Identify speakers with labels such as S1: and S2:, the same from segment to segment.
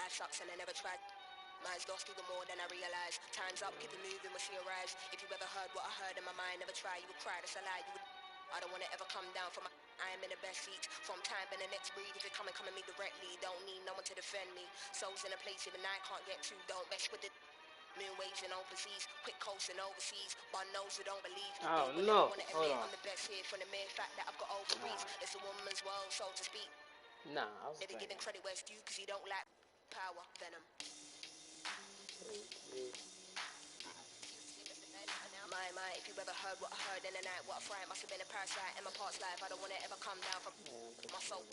S1: life sucks and I never tried. Mine's lost even more than I realize. Time's up, keep it moving when she arrives. If you ever heard what I heard in my mind, never try, you would cry, that's a lie. You would. I don't wanna ever come down from my. I am in the best seat. From time and the next breed. If you come at me directly, don't need no one to defend me. Souls in a place even I can't get to. Don't mess with it. Moon waves and overseas, quick coasting overseas. One knows who don't believe.
S2: Oh
S1: They will never
S2: no,
S1: wanna
S2: hold
S1: admit
S2: on.
S1: I'm the best here for the mere fact that I've got ovaries. It's a woman's world, so to speak.
S2: Nah, I was
S1: Never
S2: like,
S1: giving credit where it's due, cause you don't like power, venom. My, if you ever heard what I heard in the night, what I fright, must have been a parasite in my past life. I don't wanna ever come down from my soul.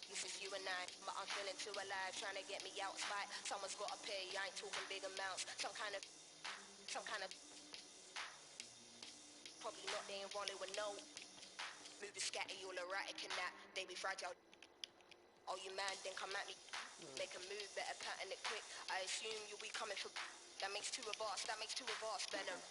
S1: This is you and I, but I'm feeling too alive, trying to get me out of spite. Someone's gotta pay, I ain't talking big amounts. Some kind of, probably not, they ain't rolling with no. Movie scatty, all erratic and that, they be fragile. Oh, you man, then come at me. Make a move, better pattern it quick. I assume you'll be coming for. That makes two of us, venom.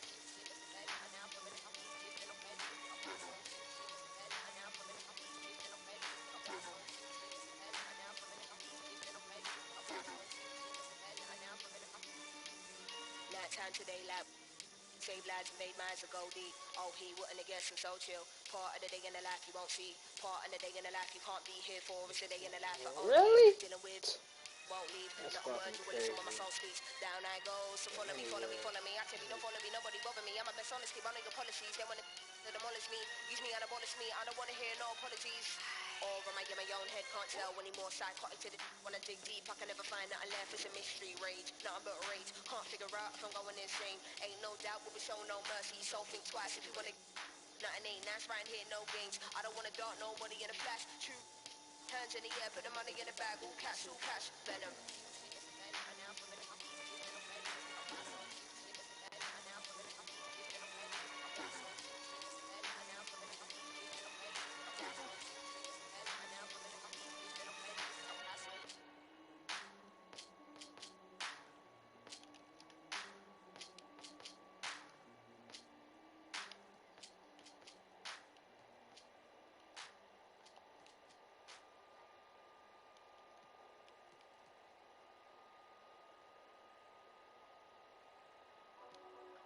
S1: Night time today, lab. Save lads made minds of goldie. Oh, he wouldn't have guessed him so chill. Part of the day in the life you won't see. Part of the day in the life you can't be here for. It's a day in the life of oh dear.
S2: really?
S1: Dealing with won't leave.
S2: That's
S1: Not a word
S2: fucking
S1: you will listen when my
S2: crazy.
S1: soul speaks. Down I go. So follow me, follow me, follow me. I tell you don't follow me, nobody bother me. I'm my best honesty, but I know your policies. They wanna demolish me, use me and abolish me. I don't wanna hear no apologies. Or am I in my own head? Can't tell anymore. Psychotic to the when I dig deep, I can never find nothing left. It's a mystery rage, nothing but rage. Can't figure out if I'm going insane. Ain't no doubt we'll be shown no mercy. So think twice if you wanna. Nothing ain't nice right here, no games. I don't wanna dart nobody in a flash. True hands in the air, put the money in the bag. All cash, venom.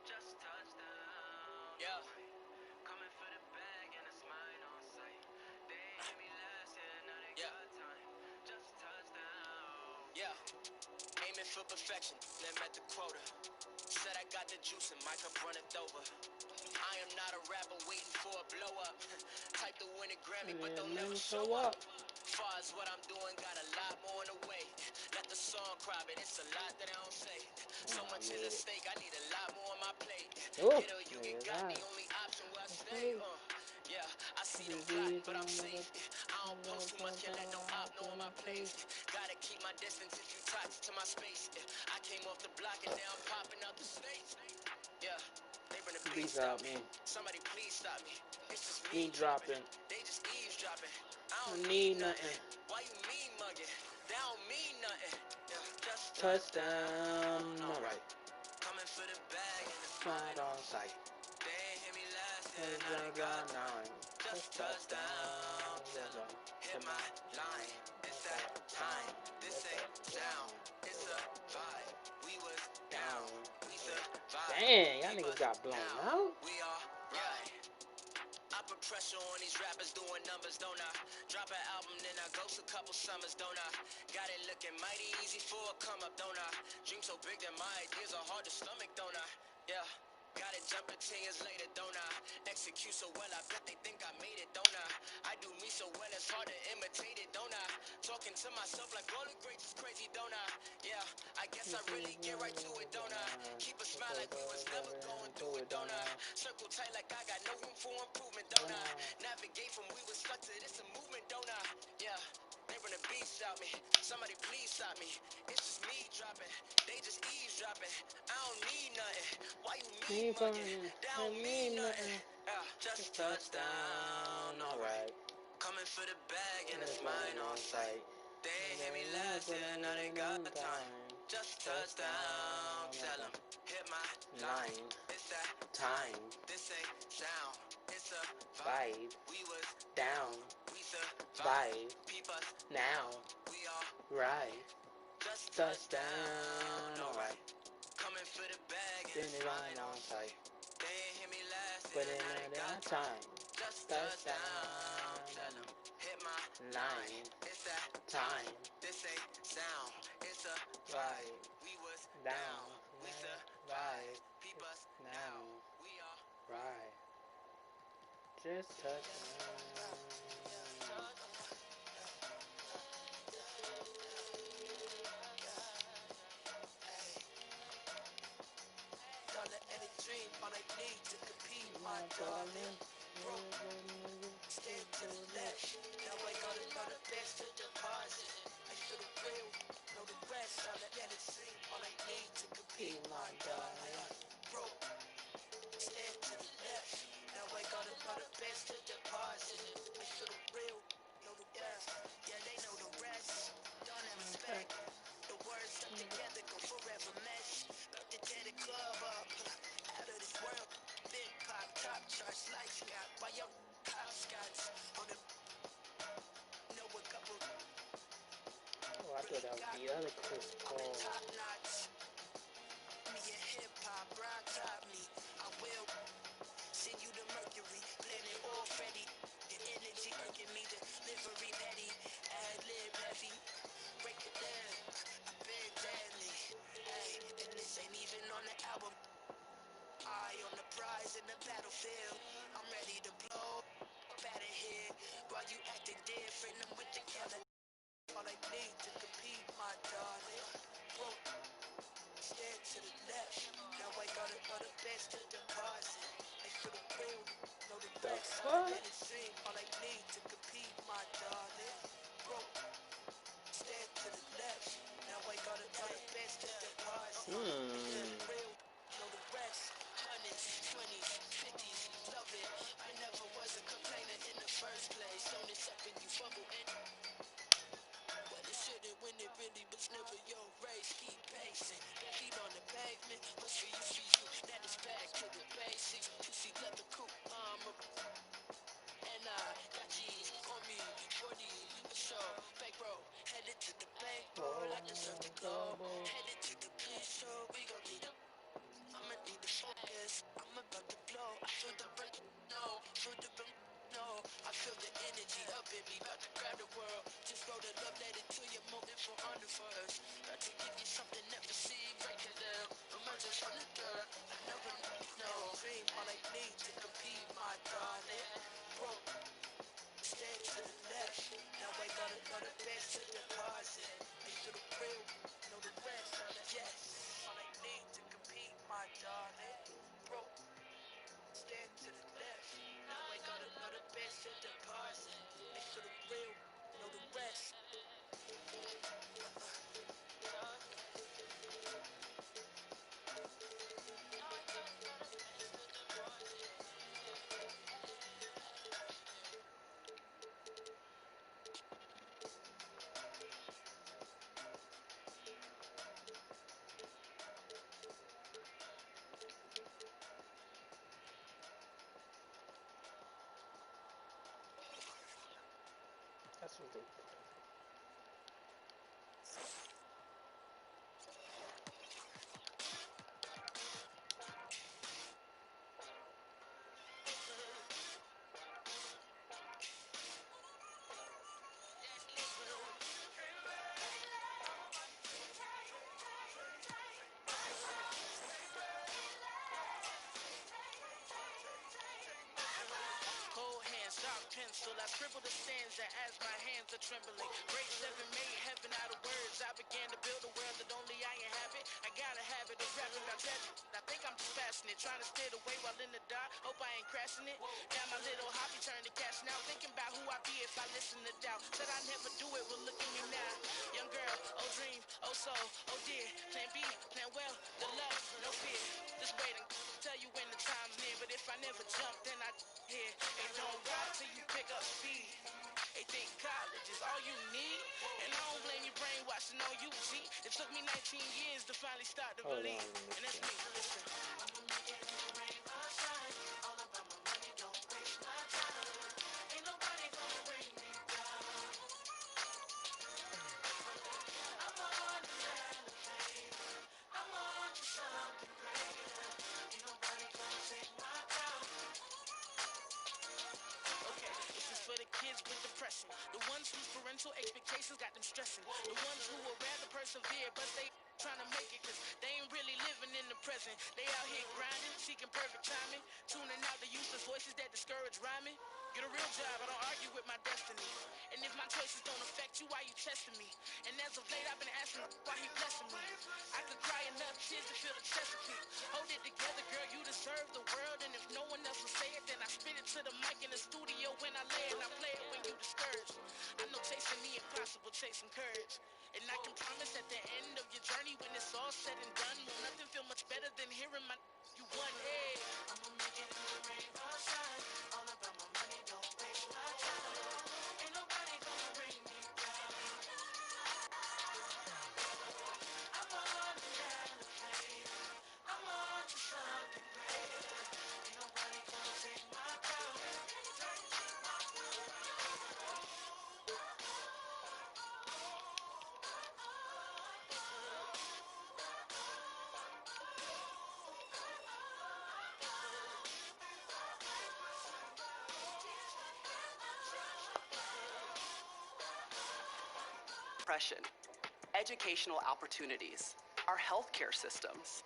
S3: Just touchdown. Yeah. Coming for the bag and it's mine on sight. They ain't hear me last year, now they got time. Just touchdown. Yeah. Aiming for perfection, then met the quota. Said I got the juice and my cup runneth over. I am not a rapper waiting for a blow up. Type to win a Grammy, but they'll never show up. Far as what I'm doing, got a lot more in the way. Let the song cry, but it's a lot that I don't say. So much is at stake, I need a lot more on my plate. Get or you get got, the only option where I stay. Yeah, I see them plotting, but I'm safe. I don't post too much, can't let no op know on my place. Gotta keep my distance if you toxic to my space. I came off the block and now I'm popping out the state. Yeah, they bring the beats out me. Somebody please stop me. It's just me dropping. They just eavesdropping. I don't need nothing. Why you mean mugging? That don't mean nothing. Yeah, just touchdown. Alright. Coming for the bag and it's right on sight. They ain't hear me last year, now they got nine. Just touchdown. Hit my line. It's that time. This ain't sound. It's a vibe. We was down. We survived.
S2: Dang, y'all niggas got blown out.
S3: We are right. I put pressure on these rappers doing numbers, don't I? Drop an album, then I ghost a couple summers, don't I? Got it looking mighty easy for a come up, don't I? Dream so big that my ideas are hard to stomach, don't I? Yeah. Got it jumping 10 years later, don't I? Execute so well, I bet they think I made it, don't I? I do me so well, it's hard to imitate it, don't I? Talking to myself like all the greats is crazy, don't I? Yeah, I guess I really get right to it, don't I? Keep a smile like we was never going through it, don't I? Circle tight like I got no room for improvement, don't I? Navigate from we was stuck to this a movement, don't I? Yeah. They run the beats out me. Somebody please stop me. It's just me dropping. They just eavesdropping. I don't need nothing. Why you mean mugging? That don't mean nothing. Just touchdown. Alright. Coming for the bag and it's mine on sight. They ain't hear me last year, now they got time. Just touchdown. Tell them, hit my line. It's that time. This ain't sound. It's a vibe. We was down. We survived. Peep us now. We are right. Just
S2: touchdown. Alright.
S3: Coming for the bag and
S2: Then
S3: it's
S2: it
S3: mine
S2: on
S3: on
S2: sight.
S3: They ain't hear me last
S2: But
S3: year,
S2: in
S3: now they got
S2: time.
S3: Just
S2: Touchdown.
S3: Tell them, hit my
S2: Line.
S3: It's that
S2: Time.
S3: This ain't sound, it's a
S2: Right.
S3: We was
S2: Down.
S3: we
S2: Right.
S3: Peep us
S2: Now.
S3: We are
S2: Right. Just touchdown.
S3: Dollar and a dream, all I need to compete,
S2: My darling.
S3: Stay to the left. Now I got another best to deposit. I should have real, know the rest. Dollar and a dream, all I need to compete,
S2: My darling.
S3: broke. Stay to the left. Now I got another best to deposit. I should have real, know the rest. Yeah, they know the rest. Don't have respect. The words stuck together go forever mesh. About to tear the club up. Out of this world. Big pop, top charts, like Scott. Why your hopscotch on the know a couple
S2: Oh, I thought that was the other Chris Paul.
S3: top notch. Me a hip hop, rock top me. I will send you the Mercury, blend it all Freddy. Your energy irking me, delivery petty, ad lib heavy. Break it down, I beg deadly. Hey, and this ain't even on the album. Eye on the prize in the battlefield. I'm ready to blow up out of here. While you acting different, I'm with the killer. All I need to compete, my darling. Whoa, stand to the left. Now I got the best to deposit. I should have real, know the rest.
S2: Fuck?
S3: Let it stream. All I need to compete, my darling. Whoa, stand to the left. Now I got the best to deposit. I should have real, know the rest. Hundreds, 20s, 50s, love it. I never was a complainer in the first place. Don't accept when you fumble and well, it shouldn't when it really was never your race. Keep pacing, feet on the pavement. What's for you, for you? Now it's back to the basics. Two-seat leather coupe, and I got G's on me, 40 a show. Back row, headed to the bankroll. I deserve to go. Headed to the police show. We gon' need a I'ma need to focus. I'm about to blow. I feel the burn. No, feel the burn. No, I feel the energy up in me. About to grab the world. Just wrote a love letter to your motive for honor first. About to give you something never seen. Break it down. Emerging from the dirt. I never know. Dream all I need to compete, my darling. Broke. Stand to the left. Now I got another best to deposit. I should have real. Know the rest. Yes. All I need to compete, my darling. Broke. Stand to the left. Now I got another best to deposit. I should have real. Know the rest.
S2: That's what they put.
S3: Cold hands, sharp pencil. I scribble the stanza as my hands are trembling. Grade 7 made heaven out of words. I began to build a world that only I inhabit. I got a habit of rapping about tragedy. I think I'm just passionate, trying to steer the way while in the dark. Hope I ain't crashing it. Now my little hobby turned to cash now. Thinking about who I be if I listen to doubt. Said I never do it, well look at me now. Young girl, oh dream, oh soul, oh dear. Plan B, plan well, good luck, no fear. Just wait and tell you when the time's near. But if I never jump, then I here. It don't rock till you pick up speed. They think college is all you need. And I don't blame you brainwashing on you, G. It took me 19 years to finally start to
S2: Hold
S3: believe.
S2: on,
S3: And that's me, listen. expectations got them stressing. The ones who would rather persevere, but they trying to make it, cause they ain't really living in the present. They out here grinding, seeking perfect timing, tuning out the useless voices that discourage rhyming. Get a real job, I don't argue with my destiny. And if my choices don't affect you, why you testing me? And as of late, I've been asking why he blessing me. I could cry enough tears to fill the Chesapeake. Hold it together, girl, you deserve the world. And if no one else will say it, then I spit it to the mic in the studio when I lay it. I play it when you discouraged. I know chasing the impossible, chasing courage. And I can promise at the end of your journey, when it's all said and done, will nothing feel much better than hearing my you won. Hey, I'ma make it through the rain or shine. All about my money, don't waste my time. Ain't nobody gonna bring me down. I'm on the elevator. I'm on to something greater. Ain't nobody gonna take my crown.
S4: Oppression, educational opportunities, our healthcare systems.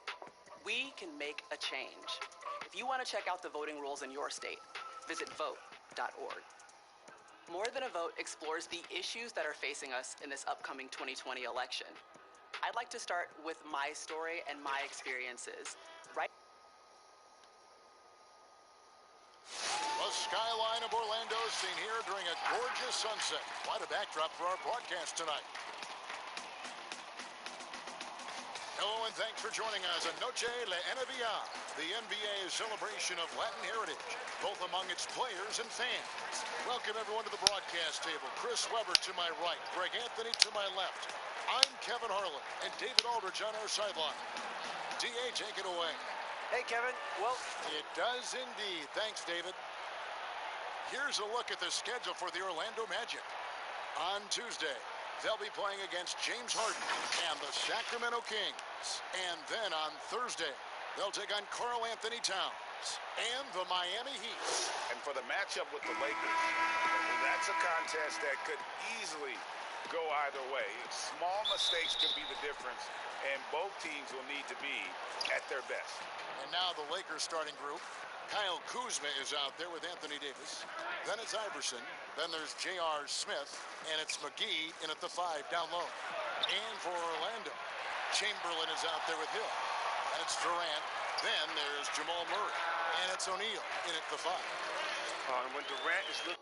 S4: We can make a change. If you want to check out the voting rules in your state, visit vote.org. More Than a Vote explores the issues that are facing us in this upcoming 2020 election. I'd like to start with my story and my experiences. Right.
S5: The skyline of Orlando is seen here during a gorgeous sunset. Quite a backdrop for our broadcast tonight. Hello and thanks for joining us at Noche La NBA, the NBA's celebration of Latin heritage, both among its players and fans. Welcome everyone to the broadcast table. Chris Webber to my right, Greg Anthony to my left. I'm Kevin Harlan and David Aldridge on our sideline. DA, take it away.
S6: Hey, Kevin. Well,
S5: it does indeed. Thanks, David. Here's a look at the schedule for the Orlando Magic. On Tuesday, they'll be playing against James Harden and the Sacramento Kings. And then on Thursday, they'll take on Karl Anthony Towns and the Miami Heat.
S7: And for the matchup with the Lakers, that's a contest that could easily go either way. Small mistakes could be the difference, and both teams will need to be at their best.
S5: And now the Lakers starting group. Kyle Kuzma is out there with Anthony Davis. Then it's Iverson. Then there's J.R. Smith. And it's McGee in at the 5 down low. And for Orlando, Chamberlain is out there with Hill. And it's Durant. Then there's Jamal Murray. And it's O'Neal in at the 5.
S7: And when Durant is looking...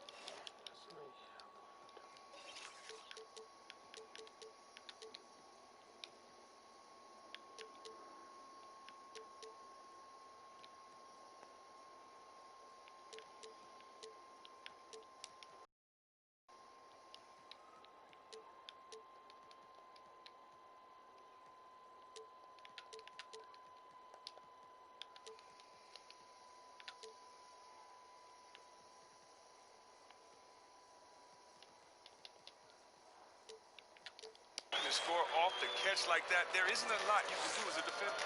S8: To score off the catch like that, there isn't a lot you can do as a defender.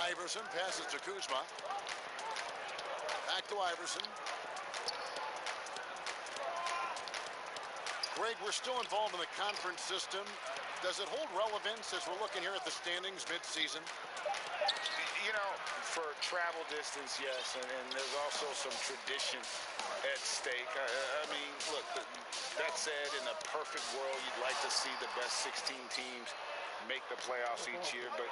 S5: Iverson passes to Kuzma. Back to Iverson. Greg, we're still involved in the conference system. Does it hold relevance as we're looking here at the standings mid-season?
S7: You know, for travel distance, yes, and there's also some tradition at stake. I mean, look, that said, in a perfect world, you'd like to see the best 16 teams make the playoffs each year, but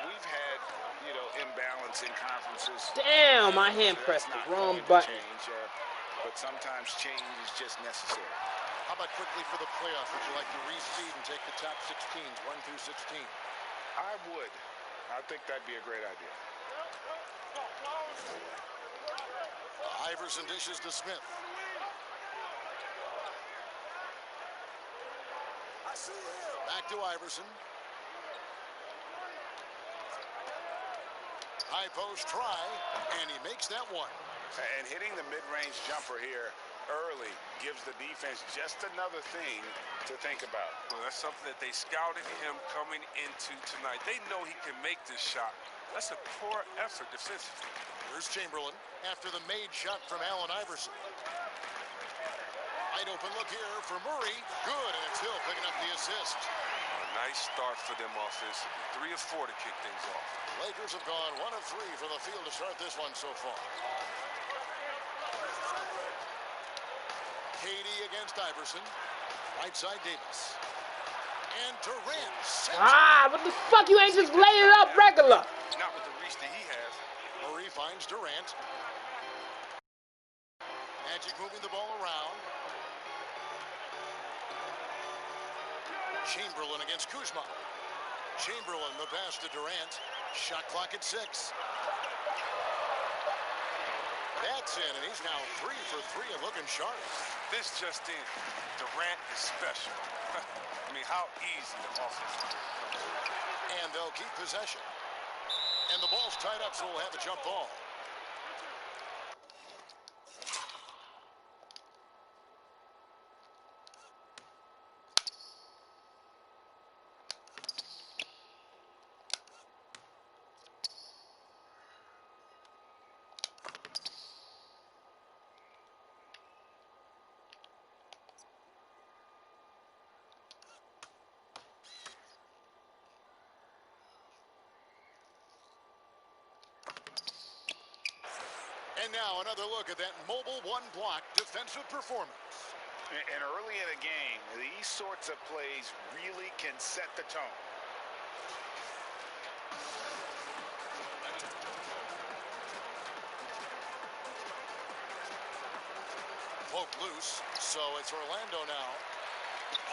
S7: we've had, you know, imbalance in conferences.
S2: Damn, my hand pressed the wrong button.
S7: But sometimes change is just necessary.
S5: How about quickly for the playoffs? Would you like to reseed and take the top 16s, 1 through 16?
S7: I would. I think that'd be a great idea.
S5: Iverson dishes to Smith. Back to Iverson. High post try, and he makes that one.
S7: And hitting the mid-range jumper here early gives the defense just another thing to think about.
S8: Well, that's something that they scouted him coming into tonight. They know he can make this shot. That's a poor effort defensively.
S5: Here's Chamberlain after the made shot from Allen Iverson. Wide open look here for Murray. Good, and it's Hill picking up the assist.
S8: A nice start for them offensively. 3 of 4 to kick things off.
S5: Lakers have gone 1 of 3 from the field to start this one so far. KD against Iverson. Right side Davis. And Durant.
S2: What the fuck? You ain't just lay it up regular.
S8: Not with the reach that he has.
S5: Murray finds Durant. Magic moving the ball around. Chamberlain against Kuzma. Chamberlain, the pass to Durant. Shot clock at 6. That's in, and he's now 3 for 3 and looking sharp.
S8: This just in. Durant is special. I mean, how easy the offense is.
S5: And they'll keep possession. And the ball's tied up, so we'll have a jump ball. And now another look at that mobile one-block defensive performance.
S7: And early in a game, these sorts of plays really can set the tone.
S5: Poke loose, so it's Orlando now.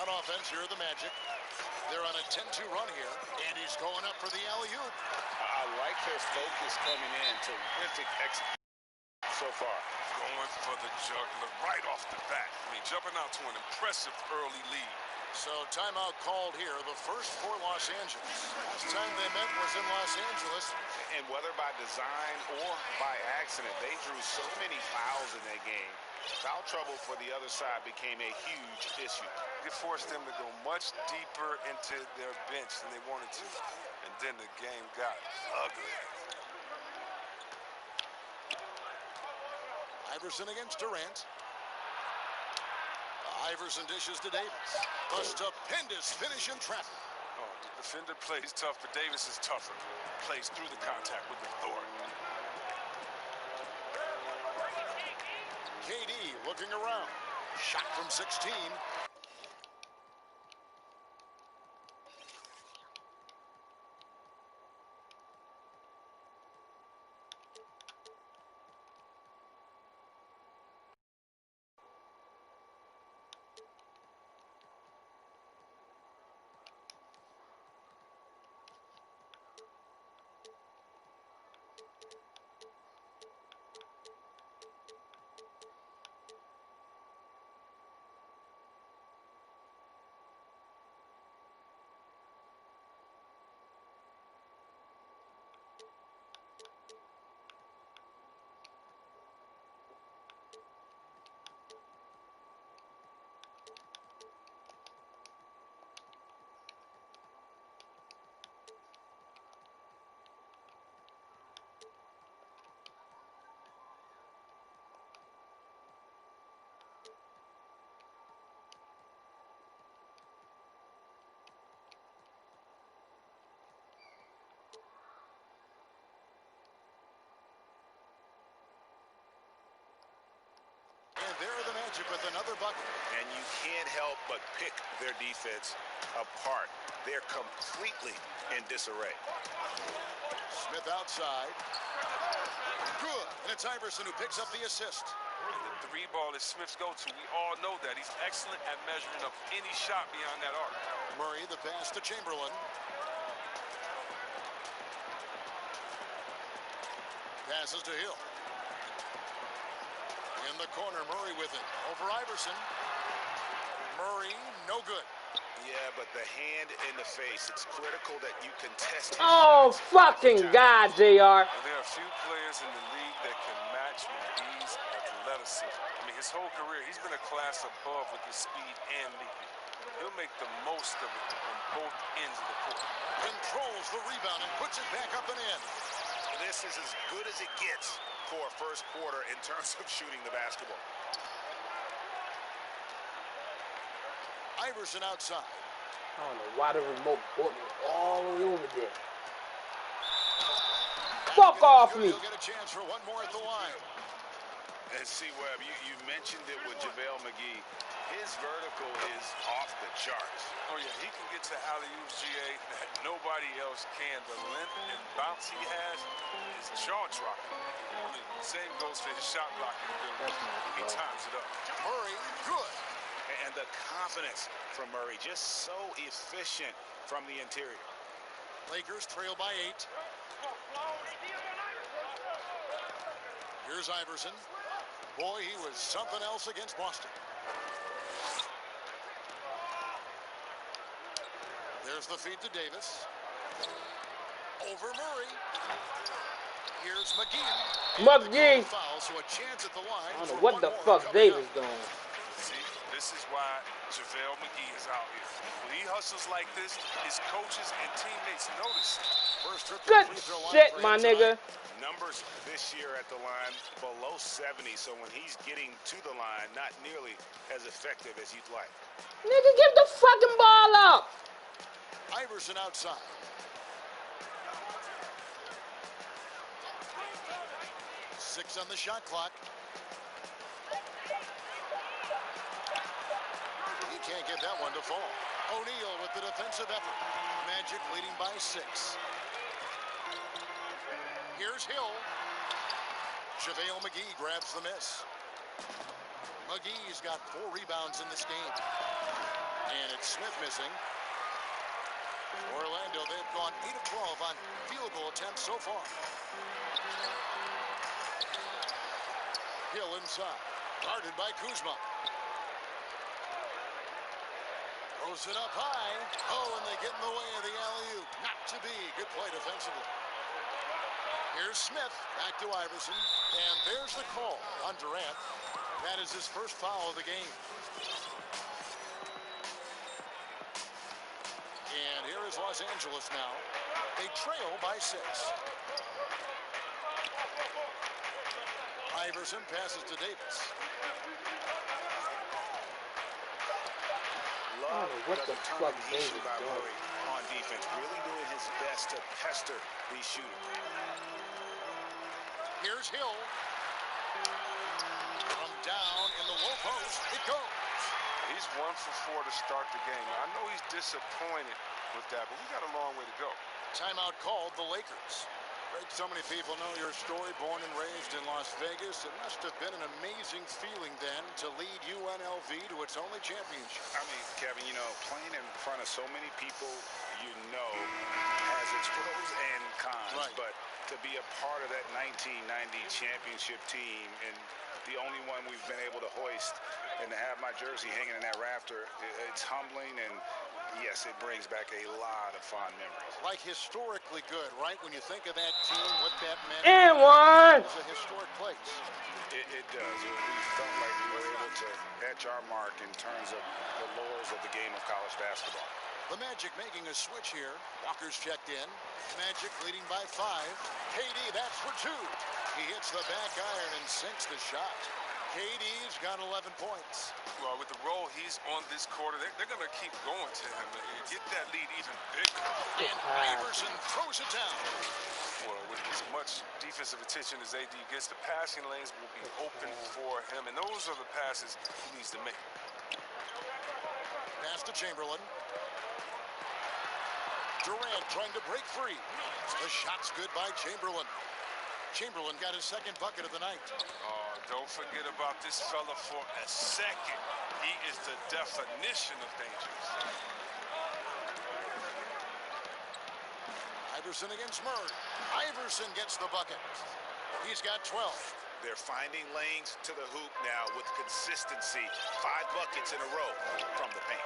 S5: On offense, here are the Magic. They're on a 10-2 run here, and he's going up for the alley-oop.
S7: I like their focus coming in. Terrific execution so far.
S8: Going for the juggler right off the bat. I mean, jumping out to an impressive early lead.
S5: So timeout called here, the first for Los Angeles. Last time they met was in Los Angeles.
S7: And whether by design or by accident, they drew so many fouls in that game. Foul trouble for the other side became a huge issue.
S8: It forced them to go much deeper into their bench than they wanted to. And then the game got ugly.
S5: Iverson against Durant. Iverson dishes to Davis. A stupendous finish in traffic.
S8: Oh, the defender plays tough, but Davis is tougher. Plays through the contact with authority.
S5: KD looking around. Shot from 16. And there are the Magic with another bucket.
S7: And you can't help but pick their defense apart. They're completely in disarray.
S5: Smith outside. Good. And it's Iverson who picks up the assist.
S8: And the 3 ball is Smith's go-to. We all know that. He's excellent at measuring up any shot beyond that arc.
S5: Murray, the pass to Chamberlain. Passes to Hill. In the corner, Murray with it. Over Iverson. Murray, no good.
S7: Yeah, but the hand in the face, it's critical that you contest.
S2: Oh, fucking God, JR.
S8: And there are a few players in the league that can match McGee's athleticism. I mean, his whole career, he's been a class above with his speed and leaping. He'll make the most of it on both ends of the court.
S5: Controls the rebound and puts it back up and in.
S7: This is as good as it gets for a first quarter in terms of shooting the basketball.
S5: Iverson outside.
S2: I don't know why the remote bought me all the way over there. Fuck off me.
S5: He'll get a chance for one more at the line.
S7: And see, Webb, you mentioned it with JaVale McGee. His vertical is off the charts.
S8: Oh, yeah, he can get to alley-oops, GA, that nobody else can. The length and bounce he has is jaw-dropping. Same goes for his shot blocking ability. He times it up.
S5: Murray, good.
S7: And the confidence from Murray, just so efficient from the interior.
S5: Lakers trail by 8. Here's Iverson. Boy, he was something else against Boston. There's the feed to Davis. Over Murray. Here's McGee.
S2: McGee.
S5: Foul, so a chance at the line.
S2: I don't know what the fuck Davis doing.
S8: See, this is why JaVale McGee is out here. When he hustles like this, his coaches and teammates notice it.
S5: First trip to
S2: Good
S5: the free throw line
S2: shit,
S5: for
S2: my
S5: him tonight.
S2: nigga.
S7: Numbers this year at the line below 70, so when he's getting to the line, not nearly as effective as you'd like.
S2: Nigga, give the fucking ball up.
S5: Iverson outside. Six on the shot clock. He can't get that one to fall. O'Neal with the defensive effort. Magic leading by 6. Here's Hill. JaVale McGee grabs the miss. McGee's got 4 rebounds in this game. And it's Smith missing. Orlando, they've gone 8 of 12 on field goal attempts so far. Hill inside. Guarded by Kuzma. Throws it up high. Oh, and they get in the way of the alley-oop. Not to be. Good play defensively. Here's Smith. Back to Iverson. And there's the call on Durant. That is his first foul of the game. And here is Los Angeles now. They trail by 6. Iverson passes to Davis.
S7: Love
S2: what the fuck
S7: determination
S2: Davis
S7: by
S2: doing?
S7: Murray on defense. Really doing his best to pester these shooters.
S5: Here's Hill. From down in the low post, it goes.
S8: He's 1 for 4 to start the game. I know he's disappointed with that, but we got a long way to go.
S5: Timeout called the Lakers. Greg, so many people know your story, born and raised in Las Vegas. It must have been an amazing feeling then to lead UNLV to its only championship.
S7: I mean, Kevin, you know, playing in front of so many people you know has its pros and cons.
S5: Right.
S7: But to be a part of that 1990 championship team and the only one we've been able to hoist and to have my jersey hanging in that rafter, it's humbling, and yes, it brings back a lot of fond memories.
S5: Like historically good, right? When you think of that team, what that meant.
S2: And one.
S5: It's a historic place.
S7: It does. We felt like we were able to etch our mark in terms of the lures of the game of college basketball.
S5: The Magic making a switch here. Walker's checked in. Magic leading by 5. KD, that's for 2. He hits the back iron and sinks the shot. KD's got 11 points.
S8: Well, with the role he's on this quarter, they're going to keep going to him and get that lead even bigger.
S5: And Iverson throws it down.
S8: Well, with as much defensive attention as AD gets, the passing lanes will be open for him, and those are the passes he needs to make.
S5: Pass to Chamberlain. Durant trying to break free. The shot's good by Chamberlain. Chamberlain got his second bucket of the night.
S8: Oh, don't forget about this fella for a second. He is the definition of dangerous.
S5: Iverson against Murray. Iverson gets the bucket. He's got 12.
S7: They're finding lanes to the hoop now with consistency. 5 buckets in a row from the paint.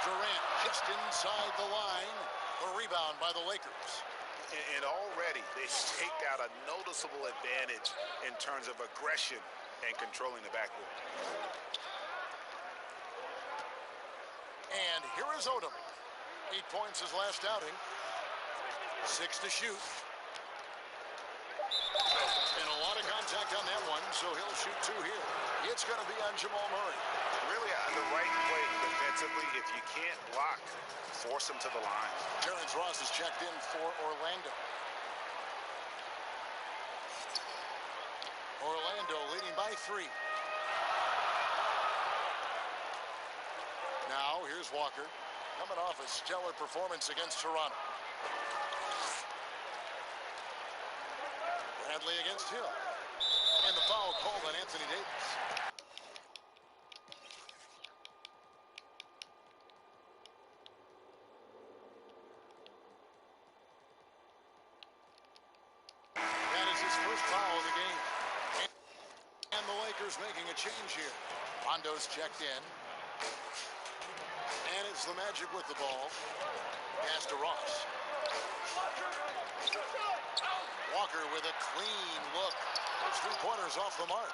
S5: Durant just inside the line. A rebound by the Lakers.
S7: And already they've staked out a noticeable advantage in terms of aggression and controlling the backboard.
S5: And here is Odom. 8 points his last outing. 6 to shoot. And a lot of contact on that one. so he'll shoot 2 here. It's going to be on Jamal Murray.
S7: Really, the right play defensively. If you can't block, force him to the line.
S5: Terrence Ross is checked in for Orlando. Orlando leading by 3. Now, here's Walker, coming off a stellar performance against Toronto. Bradley against Hill. And the foul called on Anthony Davis. That is his first foul of the game. And the Lakers making a change here. Rondo's checked in. And it's the Magic with the ball. Pass to Ross. Walker with a clean look. Those 3 pointers off the mark.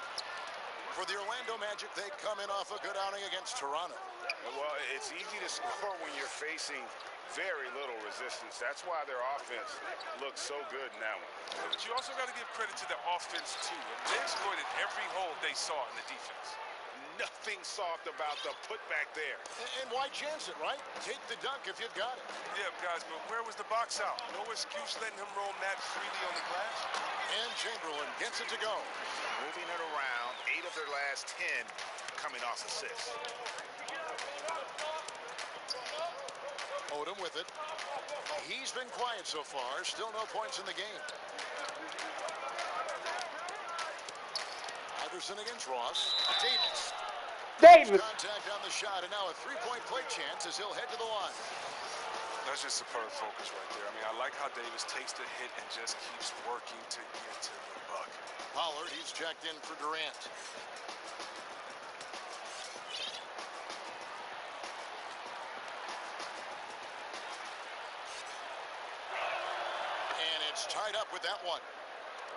S5: For the Orlando Magic, they come in off a good outing against Toronto.
S7: Well, it's easy to score when you're facing very little resistance. That's why their offense looks so good in that one.
S8: But you also got to give credit to the offense, too. They exploited every hole they saw in the defense.
S7: Nothing soft about the putback there.
S5: And why chance it, right? Take the dunk if you've got it.
S8: Yeah, guys, but where was the box out? No excuse letting him roam that freely on the glass.
S5: And Chamberlain gets it to go.
S7: Moving it around, 8 of their last 10 coming off assists.
S5: Odom with it. He's been quiet so far. Still no points in the game. Iverson against Ross. Davis.
S2: Davis!
S5: Contact on the shot, and now a 3-point play chance as he'll head to the line.
S8: That's just superb focus right there. I mean, I like how Davis takes the hit and just keeps working to get to the buck.
S5: Pollard, he's checked in for Durant. And it's tied up with that one.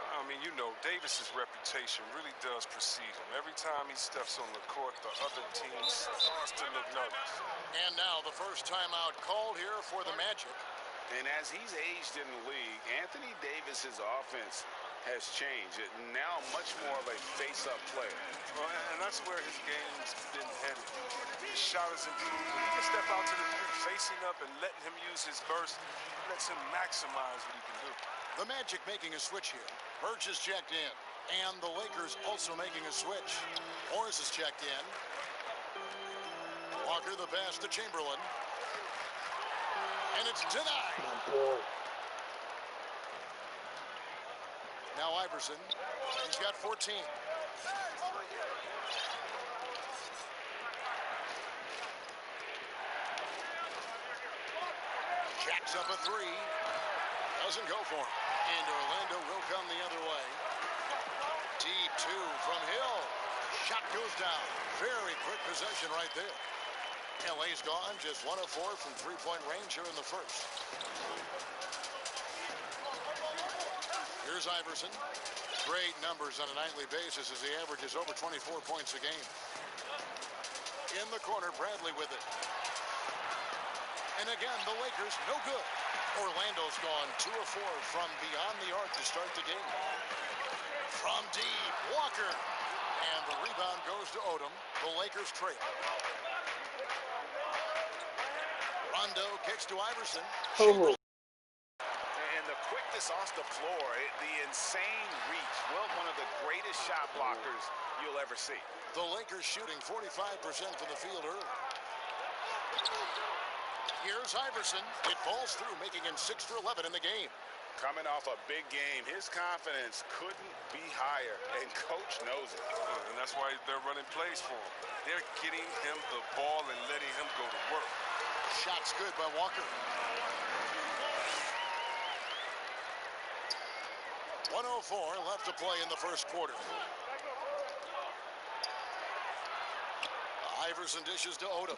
S8: I mean, you know, Davis's reputation really does precede him. Every time he steps on the court, the other team starts to look nervous.
S5: And now the first timeout called here for the Magic.
S7: And as he's aged in the league, Anthony Davis's offense has changed. Now much more of a face-up player.
S8: Well, and that's where his game's been headed. His shot is improved. When he can step out to the 3, facing up and letting him use his burst, lets him maximize what he can do.
S5: The Magic making a switch here. Birch is checked in. And the Lakers also making a switch. Morris is checked in. Walker the pass to Chamberlain. And it's denied. Now Iverson. He's got 14. Jacks up a 3. Doesn't go for him. And Orlando will come the other way. Deep 2 from Hill. Shot goes down. Very quick possession right there. LA's gone just 1 of 4 from 3-point range here in the first. Here's Iverson. Great numbers on a nightly basis as he averages over 24 points a game. In the corner, Bradley with it. And again, the Lakers no good. Orlando's gone 2 of 4 from beyond the arc to start the game. From deep, Walker. And the rebound goes to Odom. The Lakers trail. Rondo kicks to Iverson.
S2: Oh.
S7: And the quickness off the floor, the insane reach. Well, one of the greatest shot blockers you'll ever see.
S5: The Lakers shooting 45% from the field early. Here's Iverson. It falls through, making him 6 for 11 in the game.
S7: Coming off a big game, his confidence couldn't be higher, and Coach knows it.
S8: And that's why they're running plays for him. They're getting him the ball and letting him go to work.
S5: Shot's good by Walker. 1:04 left to play in the first quarter. Iverson dishes to Odom.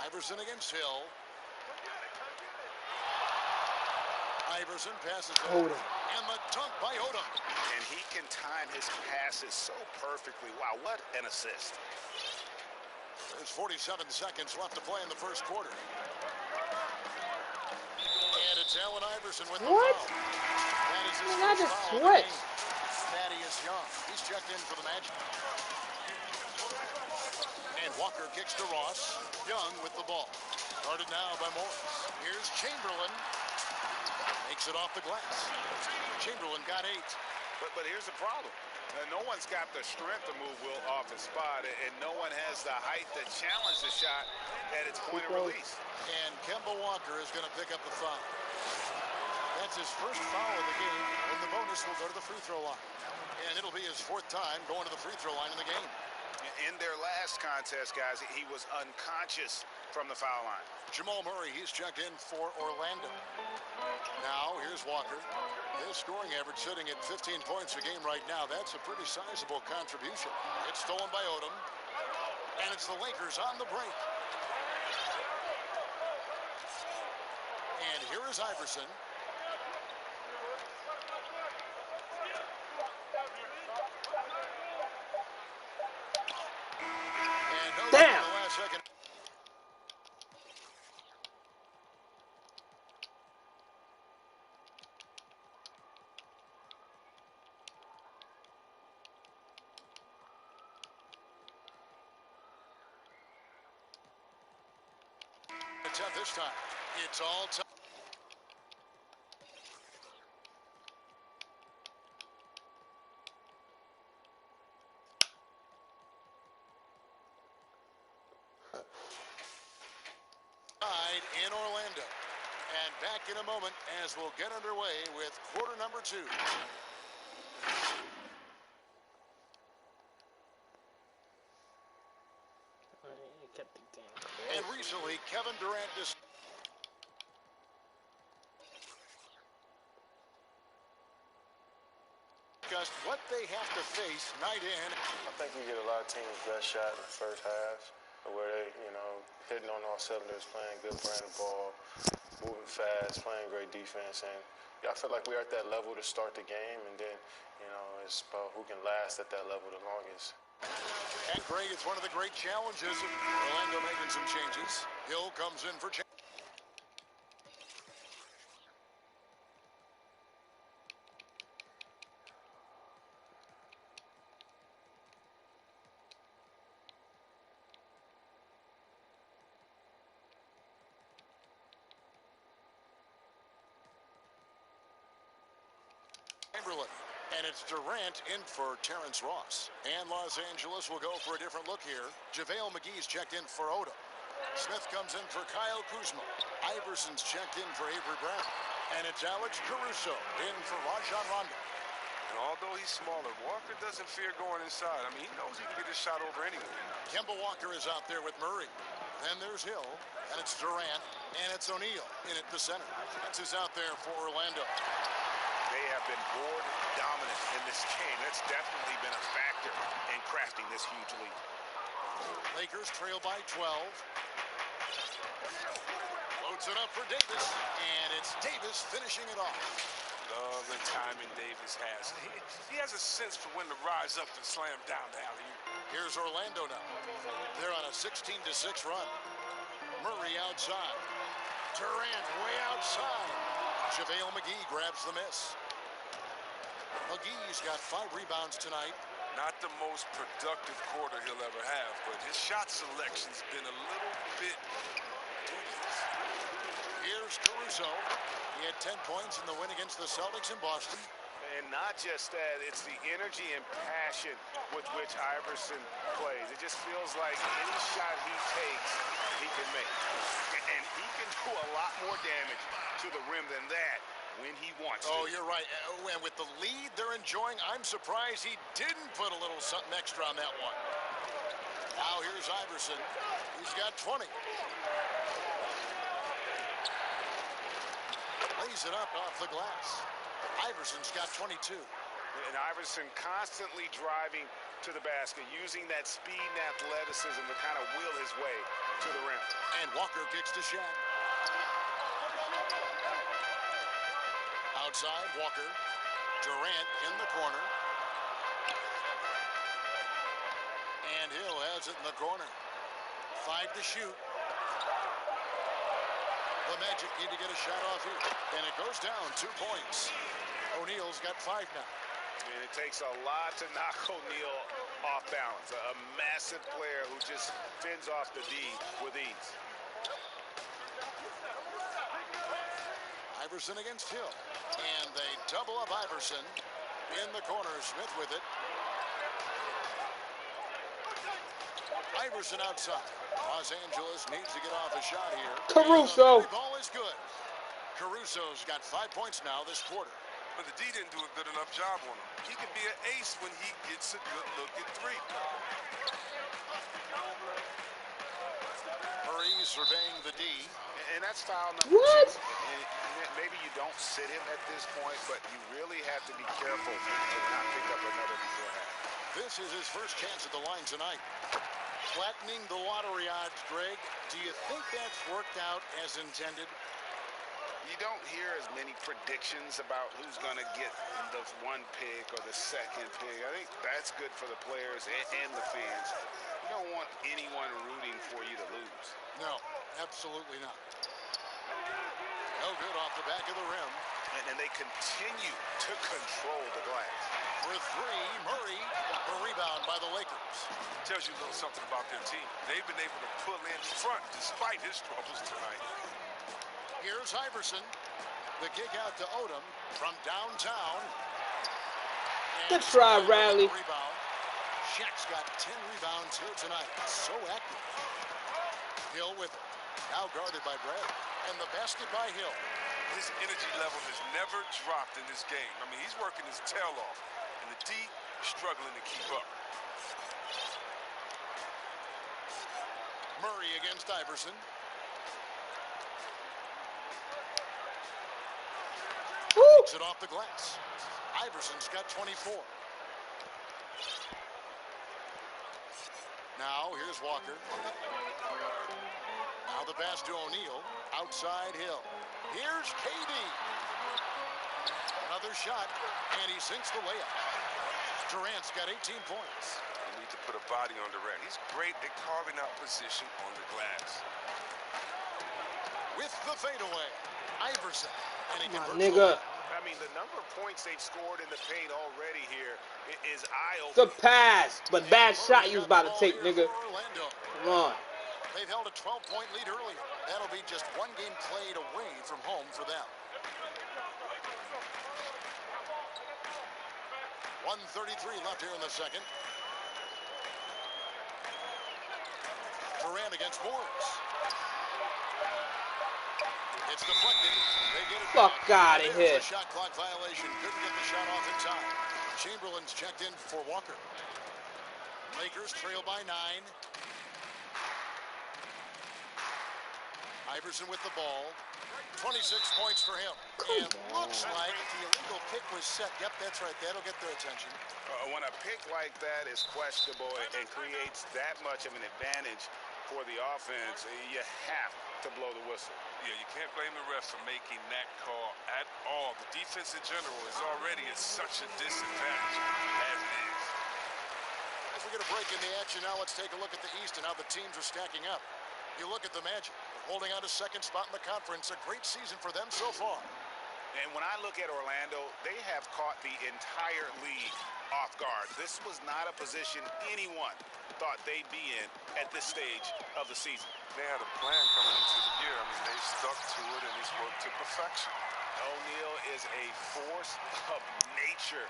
S5: Iverson against Hill. Iverson passes to Odom. And the dunk by Odom.
S7: And he can time his passes so perfectly. Wow, what an assist.
S5: There's 47 seconds left to play in the first quarter. And it's It's Allen Iverson with the
S2: What?
S5: foul. That is his
S2: Not
S5: first
S2: just
S5: foul of the
S2: switch.
S5: game. Thaddeus Young. He's checked in for the Magic. And Walker kicks to Ross. Young with the ball. Guarded now by Morris. Here's Chamberlain. Makes it off the glass. Chamberlain got 8.
S7: But here's the problem. No one's got the strength to move Will off his spot, and no one has the height to challenge the shot at its point of release.
S5: And Kemba Walker is going to pick up the foul. That's his first foul of the game, and the bonus will go to the free throw line. And it'll be his 4th time going to the free throw line in the game.
S7: In their last contest, guys, he was unconscious from the foul line.
S5: Jamal Murray, he's checked in for Orlando. Now, here's Walker. His scoring average sitting at 15 points a game right now. That's a pretty sizable contribution. It's stolen by Odom. And it's the Lakers on the break. And here is Iverson. And no good in the last second. It's up this time. It's all time. In Orlando. And back in a moment as we'll get underway with quarter number 2.
S2: He kept the game.
S5: And recently, Kevin Durant discussed what they have to face night in.
S6: I think we get a lot of teams' best shot in the first half, where they, hitting on all cylinders, playing good brand of ball, moving fast, playing great defense. And I feel like we're at that level to start the game, and then, it's about who can last at that level the longest.
S5: And Greg, it's one of the great challenges of Orlando making some changes. Hill comes in for change. Chamberlain. And it's Durant in for Terrence Ross. And Los Angeles will go for a different look here. JaVale McGee's checked in for Odom. Smith comes in for Kyle Kuzma. Iverson's checked in for Avery Brown. And it's Alex Caruso in for Rajon Rondo.
S8: And although he's smaller, Walker doesn't fear going inside. I mean, he knows he can get his shot over anyway.
S5: Kemba Walker is out there with Murray. Then there's Hill. And it's Durant. And it's O'Neal in at the center. That's who's out there for Orlando.
S7: They have been board dominant in this game. That's definitely been a factor in crafting this huge lead.
S5: Lakers trail by 12. Loads it up for Davis. And it's Davis finishing it off.
S8: Love the timing Davis has. He has a sense for when to rise up and slam down the alley.
S5: Here's Orlando now. They're on a 16-6 run. Murray outside. Durant way outside. JaVale McGee grabs the miss. McGee's got 5 rebounds tonight.
S8: Not the most productive quarter he'll ever have, but his shot selection's been a little bit dubious.
S5: Here's Caruso. He had 10 points in the win against the Celtics in Boston.
S7: And not just that, it's the energy and passion with which Iverson plays. It just feels like any shot he takes, he can make. And he can do a lot more damage to the rim than that when he wants to.
S5: Oh, you're right. And with the lead they're enjoying, I'm surprised he didn't put a little something extra on that one. Now here's Iverson. He's got 20. Lays it up off the glass. Iverson's got 22.
S7: And Iverson constantly driving to the basket, using that speed and athleticism to kind of wheel his way to the rim.
S5: And Walker kicks to Shaq. Outside, Walker. Durant in the corner. And Hill has it in the corner. 5 to shoot. The Magic need to get a shot off here. And it goes down 2 points. O'Neal's got 5 now.
S7: And it takes a lot to knock O'Neal off balance. A massive player who just fends off the D with ease.
S5: Iverson against Hill. And they double up Iverson. In the corner, Smith with it. Iverson outside. Los Angeles needs to get off a shot here.
S2: Caruso.
S5: The ball is good. Caruso's got 5 points now this quarter.
S8: But the D didn't do a good enough job on him. He can be an ace when he gets a good look at 3.
S5: Murray surveying the D.
S7: And that's foul number 2. And maybe you don't sit him at this point, but you really have to be careful to not pick up another beforehand.
S5: This is his first chance at the line tonight. Flattening the lottery odds, Greg. Do you think that's worked out as intended?
S7: You don't hear as many predictions about who's going to get the 1 pick or the 2nd pick. I think that's good for the players and the fans. You don't want anyone rooting for you to lose.
S5: No, absolutely not. No good off the back of the rim.
S7: And they continue to control the glass.
S5: For 3, Murray. A rebound by the Lakers.
S8: Tells you a little something about their team. They've been able to pull in front despite his troubles tonight.
S5: Here's Iverson. The kick out to Odom from downtown.
S2: Good try, Riley.
S5: Rebound. Shaq's got 10 rebounds here tonight. So active. Hill with it. Now guarded by Brad. And the basket by Hill.
S8: His energy level has never dropped in this game. I mean, he's working his tail off. And the D is struggling to keep up.
S5: Murray against Iverson. Takes it off the glass. Iverson's got 24. Now, here's Walker. Now the pass to O'Neal. Outside Hill. Here's KD. Another shot, and he sinks the layup. Durant's got 18 points.
S8: You need to put a body on Durant. He's great at carving out position on the glass.
S5: With the fadeaway, Iverson. And he
S2: My
S5: converts
S2: nigga.
S7: I mean, the number of points they've scored in the paint already here is eye-opening.
S2: Good pass, but bad shot you was about to take, nigga. Come on.
S5: They've held a 12-point lead earlier. That'll be just 1 game played away from home for them. 1:33 left here in the second. Durant against Morris. It's deflected. They get it.
S2: Fuck out of here.
S5: A shot clock violation. Couldn't get the shot off in time. Chamberlain's checked in for Walker. Lakers trail by 9. Iverson with the ball. 26 points for him. And looks like the illegal pick was set. Yep, that's right. That'll get their attention.
S7: When a pick like that is questionable and creates that much of an advantage for the offense, you have to blow the whistle.
S8: Yeah, you can't blame the refs for making that call at all. The defense in general is already at such a disadvantage as it is.
S5: As we get a break in the action now, let's take a look at the East and how the teams are stacking up. You look at the Magic, holding on to second spot in the conference. A great season for them so far.
S7: And when I look at Orlando, they have caught the entire league off guard. This was not a position anyone thought they'd be in at this stage of the season.
S8: They had a plan coming into the year. I mean, they stuck to it, and it's worked to perfection.
S7: O'Neal is a force of nature.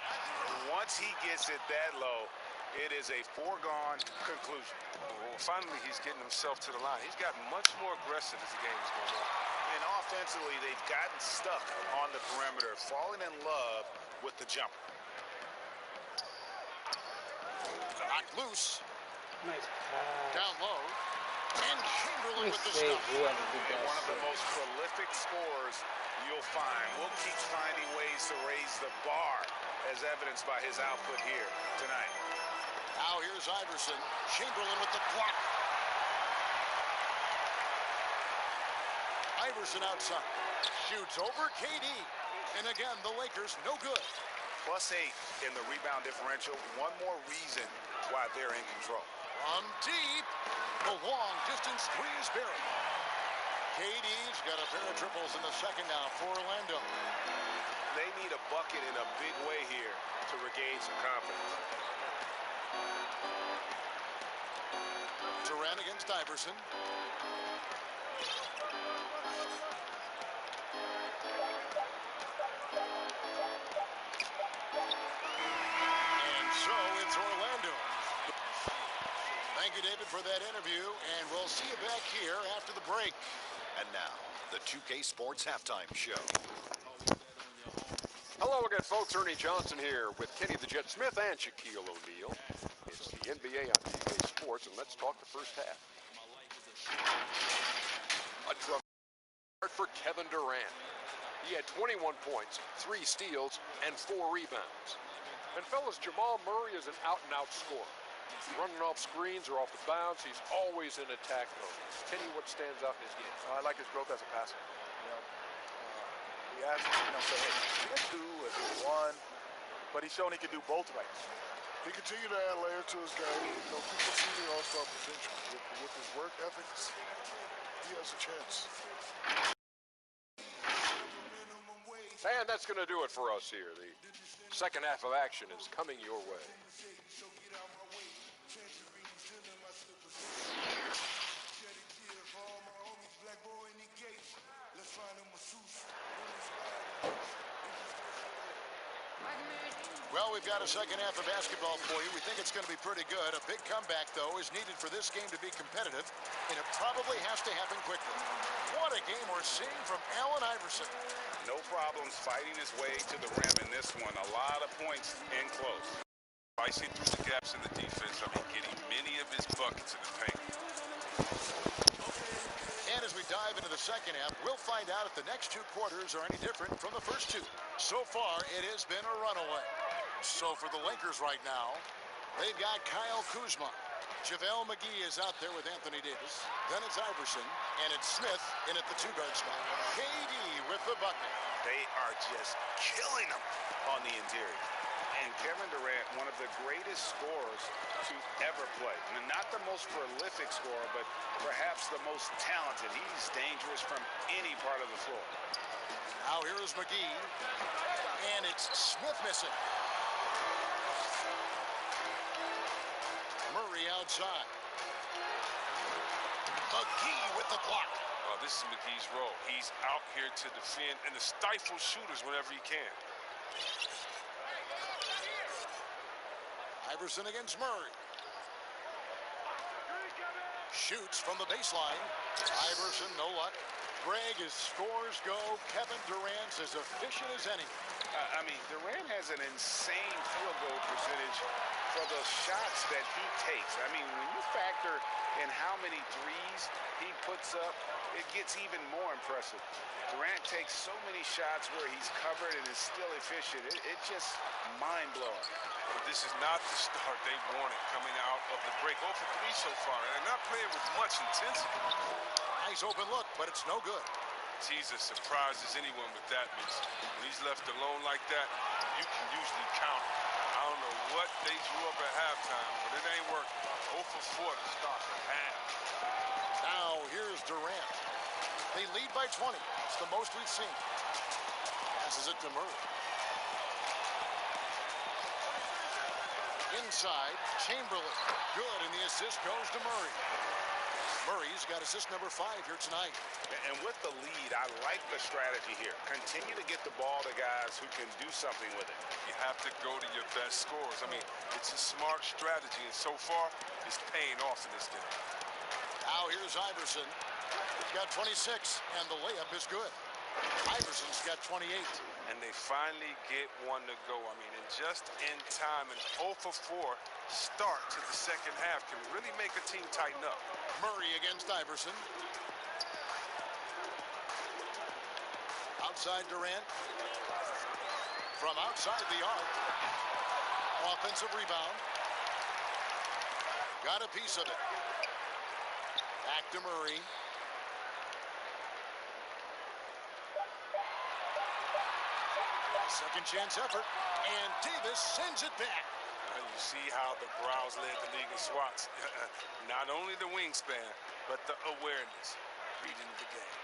S7: Once he gets it that low, it is a foregone conclusion.
S8: Well, finally, he's getting himself to the line. He's gotten much more aggressive as the game is going on.
S7: And offensively, they've gotten stuck on the perimeter, falling in love with the jumper.
S5: Knocked loose.
S2: Nice
S5: Down low. And Chamberlain
S2: Nice
S5: with the
S2: save,
S5: stop.
S2: whoever did that
S7: One of the
S2: shit.
S7: most prolific scorers you'll find. Will keep finding ways to raise the bar, as evidenced by his output here tonight.
S5: Now here's Iverson. Chamberlain with the block. Iverson outside. Shoots over KD. And again, the Lakers no good.
S7: +8 in the rebound differential. One more reason why they're in control.
S5: From deep. The long distance three is buried. KD's got a pair of triples in the second now for Orlando.
S7: They need a bucket in a big way here to regain some confidence.
S5: Durant against Iverson. And so it's Orlando. Thank you, David, for that interview, and we'll see you back here after the break.
S9: And now, the 2K Sports Halftime Show.
S10: Hello again, folks. Ernie Johnson here with Kenny the Jet Smith and Shaquille O'Neal. It's the NBA on 2K Sports, and let's talk the first half. A drug for Kevin Durant. He had 21 points, 3 steals, and 4 rebounds. And fellas, Jamal Murray is an out-and-out scorer. Running off screens or off the bounce, he's always in attack mode. Kenny, what stands out in his game?
S11: I like his growth as a passer. We asked him, say, hey, is it 2, is it 1? But he's shown he can do both right now.
S12: He continued to add layer to his game. People see the all-star potential. With his work ethics, he has a chance.
S10: And that's going to do it for us here. The second half of action is coming your way.
S5: Well, we've got a second half of basketball for you. We think it's going to be pretty good. A big comeback, though, is needed for this game to be competitive, and it probably has to happen quickly. What a game we're seeing from Allen Iverson.
S7: No problems fighting his way to the rim in this one. A lot of points in close.
S8: Icing through the gaps in the defense. Getting many of his buckets in the paint.
S5: And as we dive into the second half, we'll find out if the next 2 quarters are any different from the first 2. So far, it has been a runaway. So for the Lakers right now, they've got Kyle Kuzma. JaVale McGee is out there with Anthony Davis. Then it's Iverson, and it's Smith in at the 2-guard spot. KD with the bucket.
S7: They are just killing them on the interior. And Kevin Durant, one of the greatest scorers to ever play. And not the most prolific scorer, but perhaps the most talented. He's dangerous from any part of the floor.
S5: Now here is McGee, and it's Smith missing. Murray outside. McGee with the block.
S8: Oh, this is McGee's role. He's out here to defend and to stifle shooters whenever he can.
S5: Iverson against Murray. Shoots from the baseline. Iverson, no luck. Greg, as scores go, Kevin Durant's as efficient as any.
S7: Durant has an insane field goal percentage for the shots that he takes. When you factor in how many threes he puts up, it gets even more impressive. Durant takes so many shots where he's covered and is still efficient. It's just mind-blowing.
S8: This is not the start they wanted coming out of the break. 0 for 3 so far, and they're not playing with much intensity.
S5: Nice open look, but it's no good.
S8: Teaser surprises anyone with that miss. When he's left alone like that, you can usually count him. I don't know what they drew up at halftime, but it ain't working. 0 for 4 to start the half.
S5: Now here's Durant. They lead by 20. It's the most we've seen. Passes it to Murray. Inside, Chamberlain. Good, and the assist goes to Murray. Murray's got assist number 5 here tonight.
S7: And with the lead, I like the strategy here. Continue to get the ball to guys who can do something with it.
S8: You have to go to your best scorers. It's a smart strategy, and so far, it's paying off in this game.
S5: Now here's Iverson. He's got 26, and the layup is good. Iverson's got 28.
S8: And they finally get one to go. And just in time, an 0 for 4 start to the second half can really make a team tighten up.
S5: Murray against Iverson. Outside Durant. From outside the arc. Offensive rebound. Got a piece of it. Back to Murray. Second chance effort, and Davis sends it back.
S8: You see how the Browns led the league in swats. Not only the wingspan, but the awareness. reading of the game.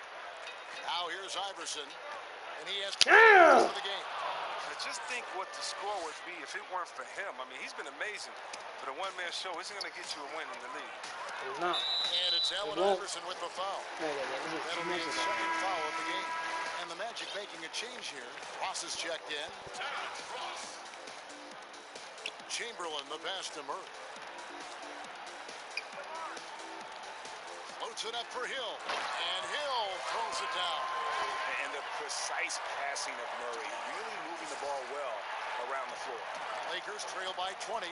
S5: Now here's Iverson, and he has
S2: Damn!
S5: for the game.
S8: Just think what the score would be if it weren't for him. I mean, he's been amazing, but a one-man show isn't going to get you a win in the league.
S2: It's not.
S5: And it's Allen
S2: won't.
S5: Iverson with the foul. That'll be his second foul of the game. And the Magic making a change here. Ross is checked in. Chamberlain, the pass to Murray. Floats it up for Hill. And Hill throws it down.
S7: And the precise passing of Murray, really moving the ball well around the floor.
S5: Lakers trail by 20.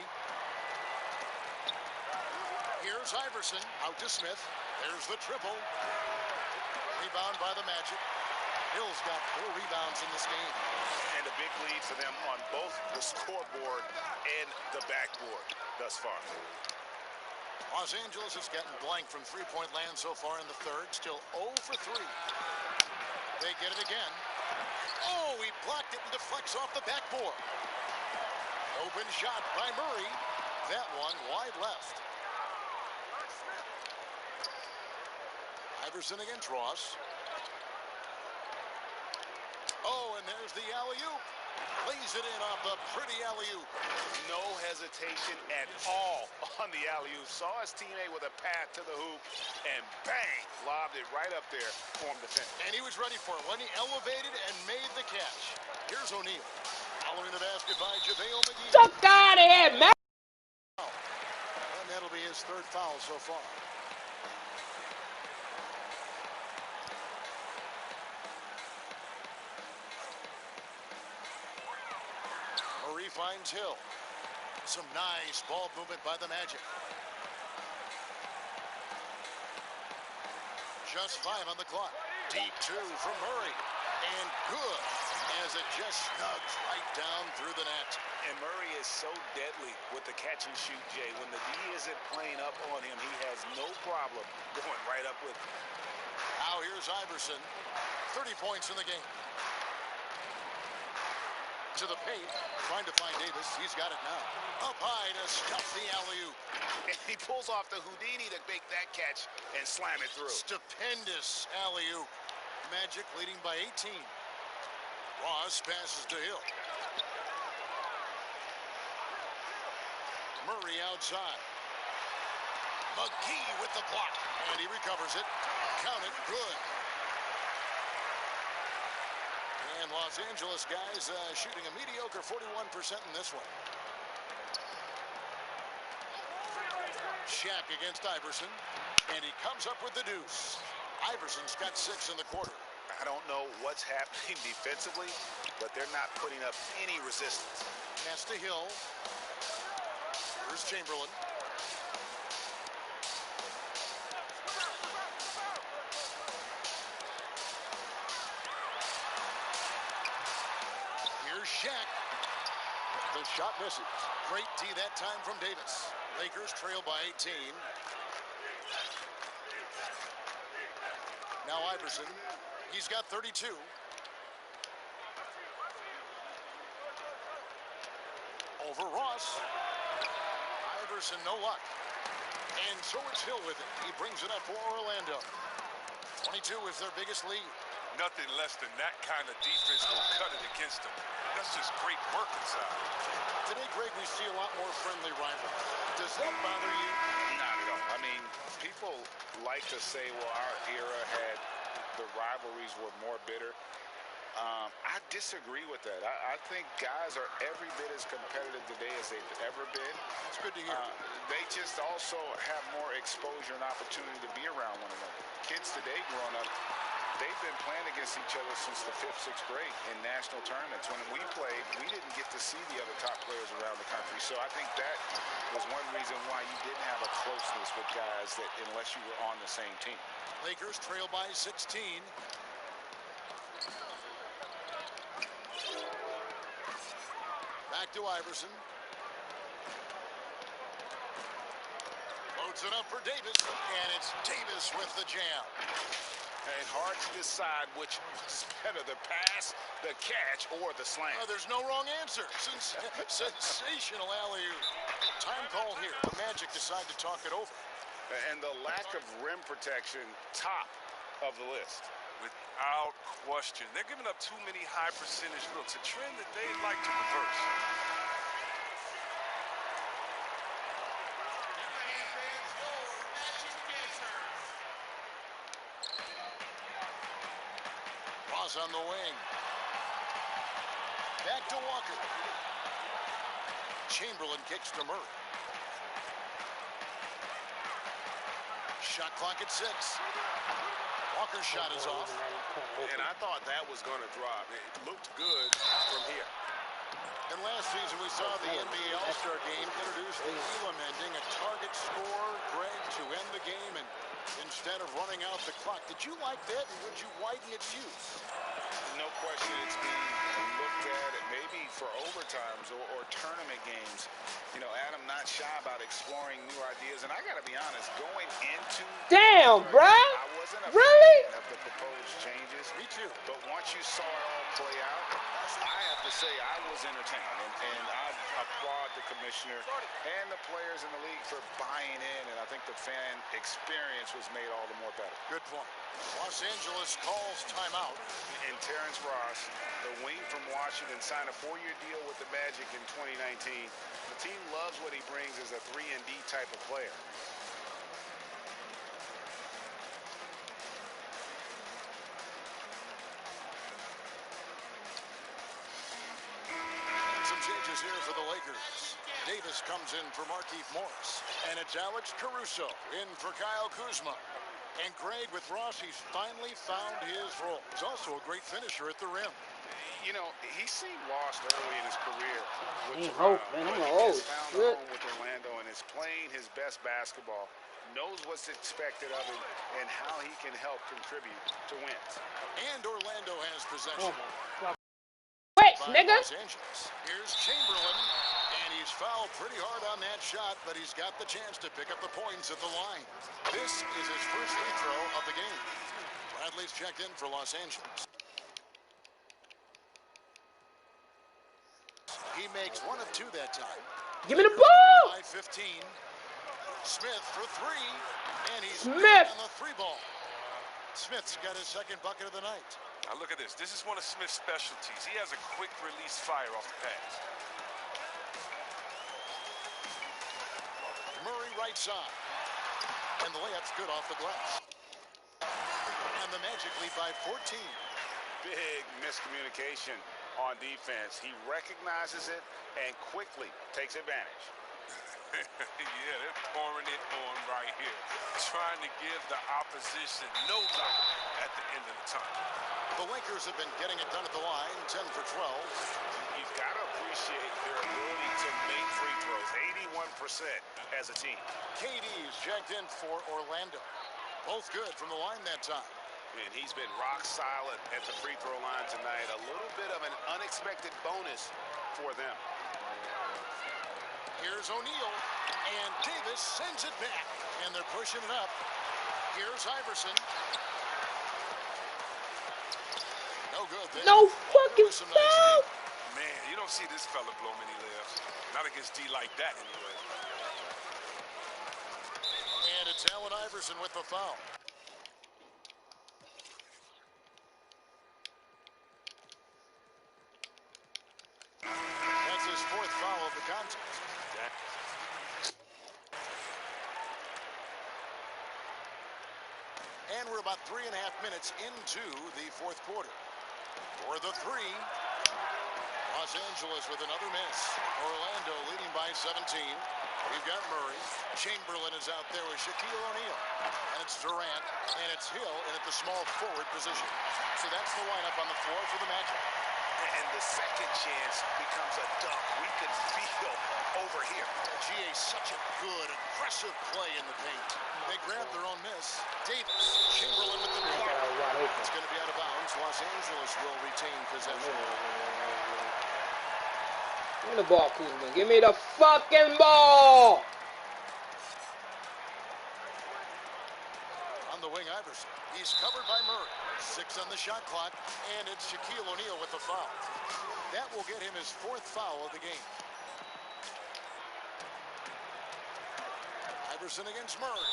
S5: Here's Iverson out to Smith. There's the triple. Rebound by the Magic. Hill's got 4 rebounds in this game.
S7: And a big lead for them on both the scoreboard and the backboard thus far.
S5: Los Angeles has gotten blank from three-point land so far in the third. Still 0 for 3. They get it again. Oh, he blocked it and deflects off the backboard. Open shot by Murray. That one wide left. Iverson against Ross. Oh, and there's the alley-oop. Lays it in off the pretty alley-oop.
S7: No hesitation at all on the alley-oop. Saw his teammate with a path to the hoop, and bang, lobbed it right up there for him to finish.
S5: And he was ready for it when he elevated and made the catch. Here's O'Neal. Following the basket by JaVale McGee.
S2: Fuck out of here, man!
S5: And that'll be his 3rd foul so far. Murray finds Hill. Some nice ball movement by the Magic. Just 5 on the clock. Deep 2 from Murray. And good as it just snugs right down through the net.
S7: And Murray is so deadly with the catch and shoot, Jay. When the D isn't playing up on him, he has no problem going right up with him.
S5: Now here's Iverson. 30 points in the game. To the paint, trying to find Davis. He's got it now. Up high to stuff the alley-oop.
S7: And he pulls off the Houdini to make that catch and slam it through.
S5: Stupendous alley-oop. Magic leading by 18. Ross passes to Hill. Murray outside. McGee with the block. And he recovers it. Count it. Good. And Los Angeles guys shooting a mediocre 41% in this one. Shaq against Iverson. And he comes up with the deuce. Iverson's got 6 in the quarter.
S7: I don't know what's happening defensively, but they're not putting up any resistance.
S5: Pass to Hill. Here's Chamberlain. Here's Shaq. The shot misses. Great D that time from Davis. Lakers trail by 18. Now Iverson. He's got 32. Over Ross. Iverson, no luck. And so it's Hill with it. He brings it up for Orlando. 22 is their biggest lead.
S8: Nothing less than that kind of defense will cut it against them. That's just great work inside.
S5: Today, Greg, we see a lot more friendly rivalry. Does that bother you?
S7: Not at all. I mean, people like to say, well, our era had the rivalries were more bitter. I disagree with that. I think guys are every bit as competitive today as they've ever been.
S5: That's good to hear.
S7: They just also have more exposure and opportunity to be around one another. Kids today growing up, they've been playing against each other since the 5th, 6th grade in national tournaments. When we played, we didn't get to see the other top players around the country. So I think that was one reason why you didn't have a closeness with guys that unless you were on the same team.
S5: Lakers trail by 16. Back to Iverson. Loads it up for Davis, and it's Davis with the jam.
S7: And hard to decide which was better, the pass, the catch, or the slam.
S5: There's no wrong answer. Sensational alley-oop. Time call here. The Magic decide to talk it over.
S7: And the lack of rim protection top of the list.
S8: Without question. They're giving up too many high percentage looks, a trend that they'd like to reverse.
S5: Ross on the wing. Back to Walker. Chamberlain kicks to Murray. Shot clock at 6. Walker's shot is off.
S7: And I thought that was going to drop. It looked good from here.
S5: And last season we saw the NBA All-Star Game introduce the Elam ending, a target score, Greg, to end the game, and instead of running out the clock. Did you like that, and would you widen its use?
S7: No question it's being looked at, maybe for overtimes or tournament games. You know, Adam not shy about exploring new ideas. And I got to be honest, going into...
S2: Damn, bruh!
S7: I wasn't a
S2: really?
S7: fan of the proposed changes.
S5: Me too.
S7: But once you saw it all play out, I have to say I was entertained. And I applaud the commissioner and the players in the league for buying in. And I think the fan experience was made all the more better.
S5: Good point. Los Angeles calls timeout.
S7: And Terrence Ross, the wing from Washington, signed a 4-year deal with the Magic in 2019. The team loves what he brings as a 3-and-D type of player.
S5: And some changes here for the Lakers. Davis comes in for Markieff Morris. And it's Alex Caruso in for Kyle Kuzma. And Greg, with Ross, he's finally found his role. He's also a great finisher at the rim.
S7: You know, he seemed lost early in his career with
S2: Oh,
S7: Toronto.
S2: man, I'm
S7: He
S2: old.
S7: has found a home with Orlando and is playing his best basketball, knows what's expected of him, and how he can help contribute to wins.
S5: And Orlando has possession.
S2: Wait,
S5: By
S2: nigga.
S5: Los Angeles. Here's Chamberlain, and he's fouled pretty hard on that shot, but he's got the chance to pick up the points at the line. This is his first free throw of the game. Bradley's checked in for Los Angeles. He makes 1 of 2 that time.
S2: Give me the ball.
S5: By 15. Smith for 3, and he's
S2: Smith
S5: on the 3 ball. Smith's got his second bucket of the night.
S8: Now look at this. This is one of Smith's specialties. He has a quick release fire off the pass.
S5: Murray right side. And the layup's good off the glass. And the Magic lead by 14.
S7: Big miscommunication on defense. He recognizes it and quickly takes advantage.
S8: Yeah, they're pouring it on right here. Trying to give the opposition no light at the end of the tunnel.
S5: The Lakers have been getting it done at the line, 10 for 12.
S7: You've got to appreciate their ability to make free throws, 81% as a team.
S5: KD's checked in for Orlando. Both good from the line that time.
S7: And he's been rock solid at the free throw line tonight. A little bit of an unexpected bonus for them.
S5: Here's O'Neal, and Davis sends it back, and they're pushing it up. Here's Iverson. No good there.
S2: No fucking foul.
S8: Man, you don't see this fella blow many layups. Not against D like that, anyway.
S5: And it's Allen Iverson with the foul. That's his 4th foul of the contest. And we're about 3.5 minutes into the 4th quarter. For the 3, Los Angeles with another miss. Orlando leading by 17. We've got Murray. Chamberlain is out there with Shaquille O'Neal. And it's Durant. And it's Hill in at the small forward position. So that's the lineup on the floor for the Magic.
S7: And the second chance becomes a dunk. We could feel over here.
S5: GA, such a good, aggressive play in the paint. They grabbed their own miss. Davis, Chamberlain with the block. It's going to be out of bounds. Los Angeles will retain possession.
S2: Give me the ball, Kuzma. Give me the fucking ball.
S5: On the wing, Iverson. He's covered by Murray. 6 on the shot clock, and it's Shaquille O'Neal with the foul. That will get him his 4th foul of the game. Iverson against Murray.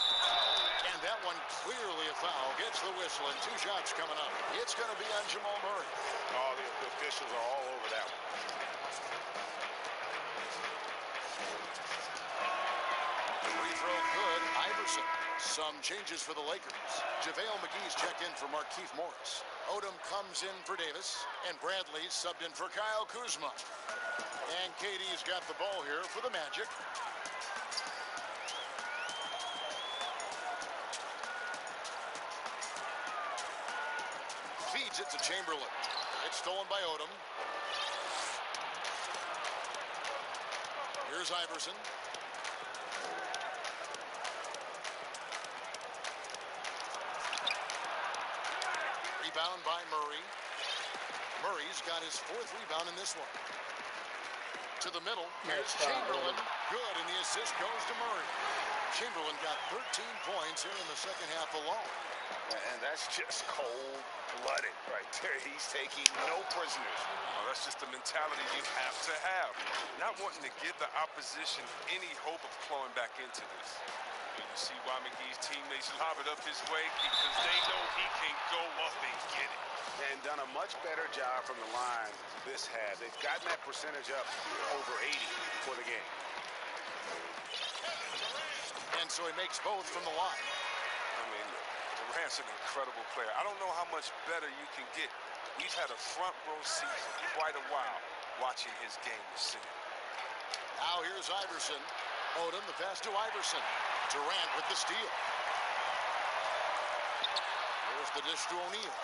S5: And that one clearly a foul. Gets the whistle and 2 shots coming up. It's going to be on Jamal Murray.
S7: Oh, the officials are all over that one.
S5: Free throw good. Iverson. Some changes for the Lakers. JaVale McGee's checked in for Markieff Morris. Odom comes in for Davis. And Bradley subbed in for Kyle Kuzma. And KD's got the ball here for the Magic. Feeds it to Chamberlain. It's stolen by Odom. Here's Iverson. Rebound by Murray. Murray's got his 4th rebound in this one. To the middle. Here's Chamberlain. Good, and the assist goes to Murray. Chamberlain got 13 points here in the second half alone.
S7: And that's just cold-blooded right there. He's taking no prisoners.
S8: Oh, that's just the mentality you have to have. Not wanting to give the opposition any hope of clawing back into this. And you see why McGee's teammates lob it up his way, because they know he can go up and get it.
S7: And done a much better job from the line this half. They've gotten that percentage up over 80 for the game.
S5: And so he makes both from the line.
S8: I mean, Durant's an incredible player. I don't know how much better you can get. We've had a front row seat for quite a while watching his game this season.
S5: Now here's Iverson. Odom, the pass to Iverson. Durant with the steal. There's the dish to O'Neal.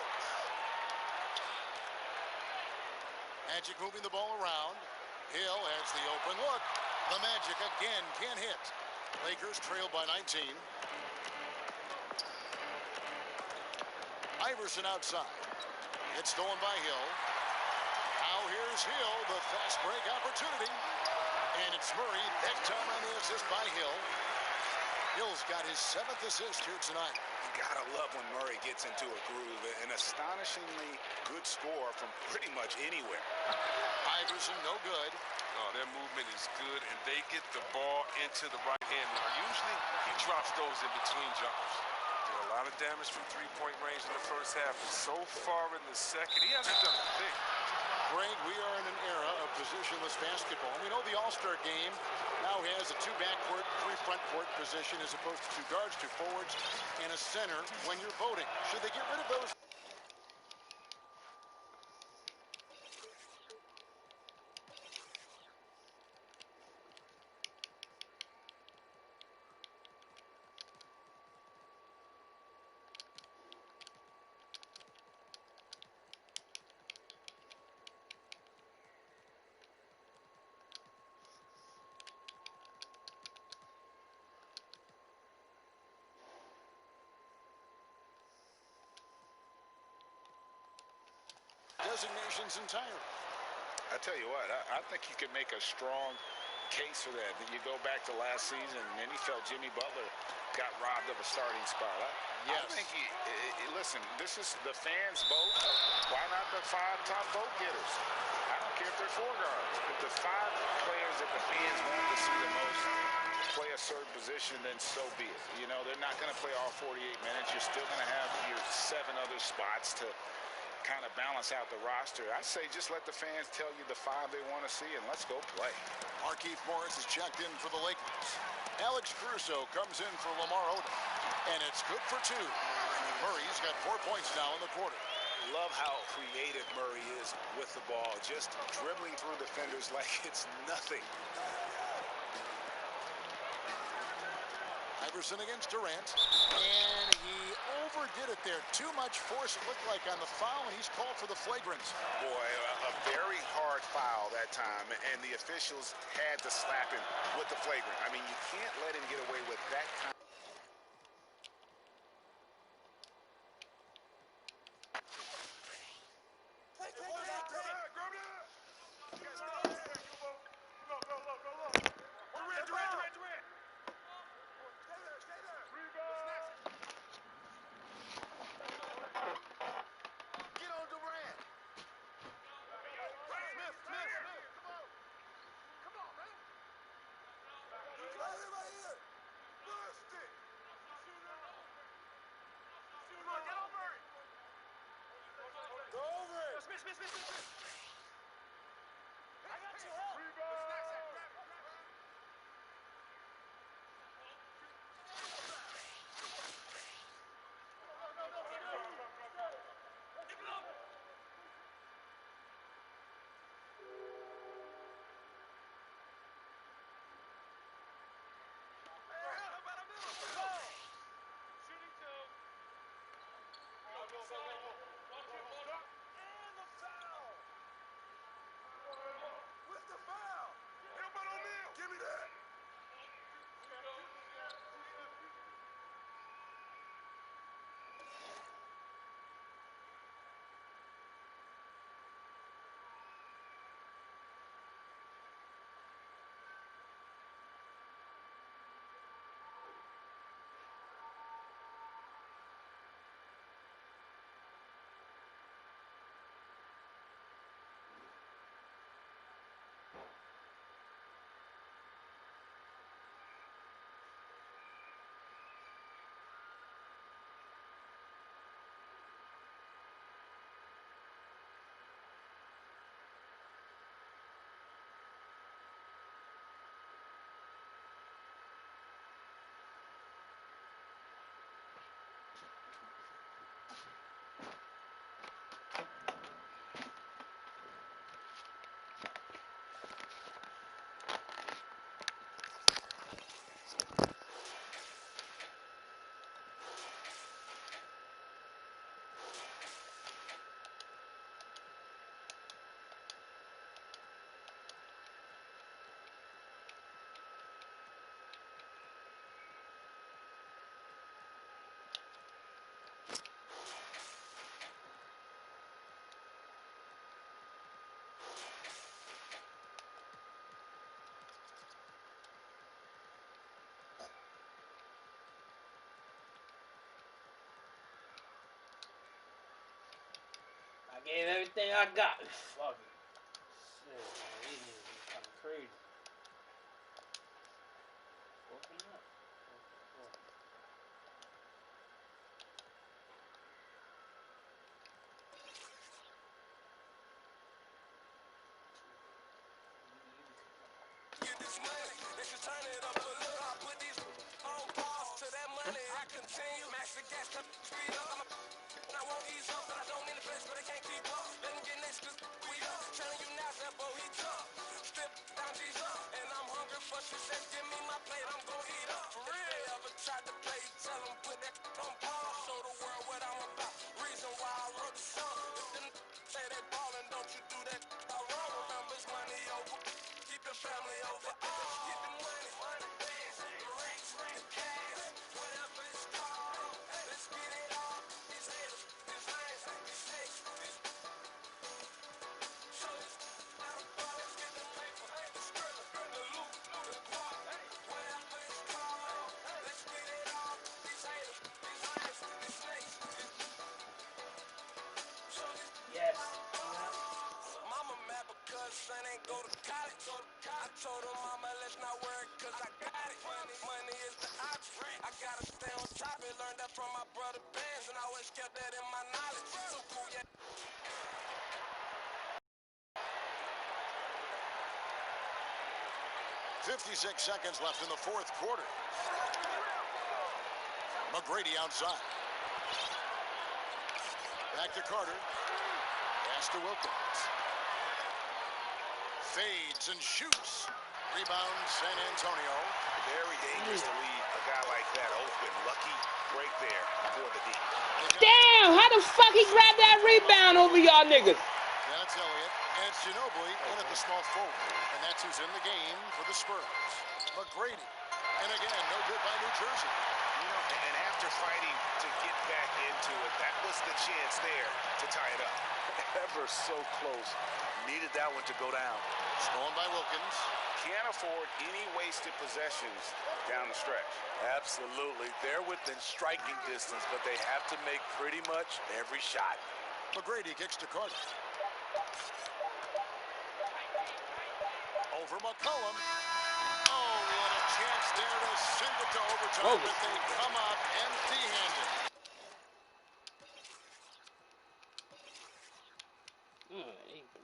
S5: Magic moving the ball around. Hill has the open look. The Magic again can't hit. Lakers trail by 19. Iverson outside. It's stolen by Hill. Now here's Hill, the fast break opportunity. And it's Murray. That time on the assist by Hill. Hill's got his 7th assist here tonight.
S7: You gotta love when Murray gets into a groove. An astonishingly good score from pretty much anywhere.
S5: Iverson, no good.
S8: Oh, their movement is good, and they get the ball into the right hand. Now, usually he drops those in between jumpers. Did a lot of damage from three-point range in the first half, but so far in the second, he hasn't done a thing.
S5: Greg, we are in an era of positionless basketball. We know the All-Star game now has a 2 backcourt, 3 frontcourt position as opposed to 2 guards, 2 forwards, and a center when you're voting. Should they get rid of those? Designations entirely.
S7: I tell you what, I think you could make a strong case for that. You go back to last season, and he felt Jimmy Butler got robbed of a starting spot.
S5: Yes.
S7: I think listen, this is the fans' vote. Why not the 5 top vote getters? I don't care if they're 4 guards. If the 5 players that the fans want to see the most play a certain position, then so be it. You know, they're not going to play all 48 minutes. You're still going to have your 7 other spots to kind of balance out the roster. I say just let the fans tell you the 5 they want to see, and let's go play.
S5: Markieff Morris is checked in for the Lakers. Alex Caruso comes in for Lamar Odom, and it's good for 2. Murray's got 4 points now in the quarter.
S7: Love how creative Murray is with the ball, just dribbling through defenders like it's nothing.
S5: Iverson against Durant, and he overdid it there. Too much force, it looked like, on the foul, and he's called for the flagrant.
S7: Boy, a very hard foul that time, and the officials had to slap him with the flagrant. I mean, you can't let him get away with that kind.
S2: I gave everything I got. Fuck it. Shit, man. These niggas is kind of crazy. Open up.
S3: Get this money, they should turn it up a little. I put these on pause to that money. I continue. Max the gas, cut speed up. I won't ease up, but I don't need a place where they can't keep up. Let them get next, cause we up. Telling you now, that boy, he tough. Strip down, G's up. And I'm hungry for success. Give me my plate, I'm gon' eat up. For real. If they ever tried to play, tell them put that on pause. Show the world what I'm about. Reason why I wrote the song. If them say they ballin', don't you do that wrong. Remember, it's money over. Keep your family over. Get the money, bands, the racks, the cash, whatever it's called. Let's get it all. These haters, these lions, these snakes, these shows. Now the ballers get the paper, the skrilla, the loot, the guap, whatever it's called. Let's get it all. These haters, these lions, these snakes, these shows.
S2: Yes.
S3: Mama mad because son ain't go to college. I told her mama let's not worry cause I got it. Money is the object. I gotta stay on top and learn that from my brother bands and I always kept that in my knowledge. So cool, yeah.
S5: 56 seconds left in the fourth quarter. McGrady outside. Back to Carter. Pass to Wilkins. Fades and shoots. Rebound, San Antonio.
S7: Very dangerous to leave a guy like that open. Lucky break there for the D.
S2: Damn, how the fuck he grabbed that rebound over y'all niggas?
S5: That's Elliott. And Ginobili in at the small forward. And that's who's in the game for the Spurs. McGrady. And again, no good by New Jersey.
S7: You know, and after fighting to get back into it, that was the chance there to tie it up.
S11: Ever so close. Needed that one to go down.
S5: Stolen by Wilkins.
S7: Can't afford any wasted possessions down the stretch.
S11: Absolutely. They're within striking distance, but they have to make pretty much every shot.
S5: McGrady kicks to Carter. Over McCollum. Oh, what a chance there to send it to overtime, but they come up empty-handed.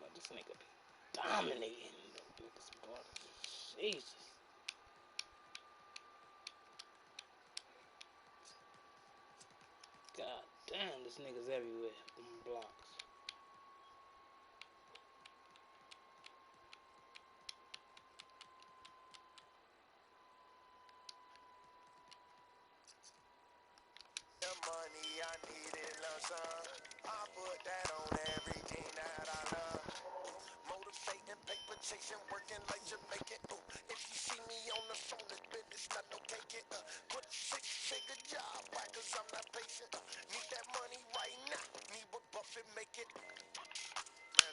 S2: But this nigga be dominating this ball. Jesus. God damn, this nigga's everywhere. Them blocks.
S13: Money, I need it, love son. I put that on everything that I love. Motivating, paper chasing, working like Jamaican. If you see me on the phone, it's business, not no caking. Put a six-figure job, right, cause I'm not patient. Need that money right now, need what Buffett make it.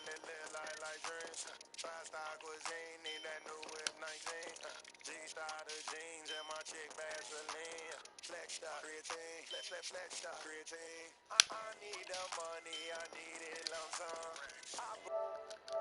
S13: Man, live like dreams. Five-star cuisine, need that new whip 19. G-star the jeans and my chick Vaseline. Flex star creatine, flex star creatine. I need the money, I need it lump sum.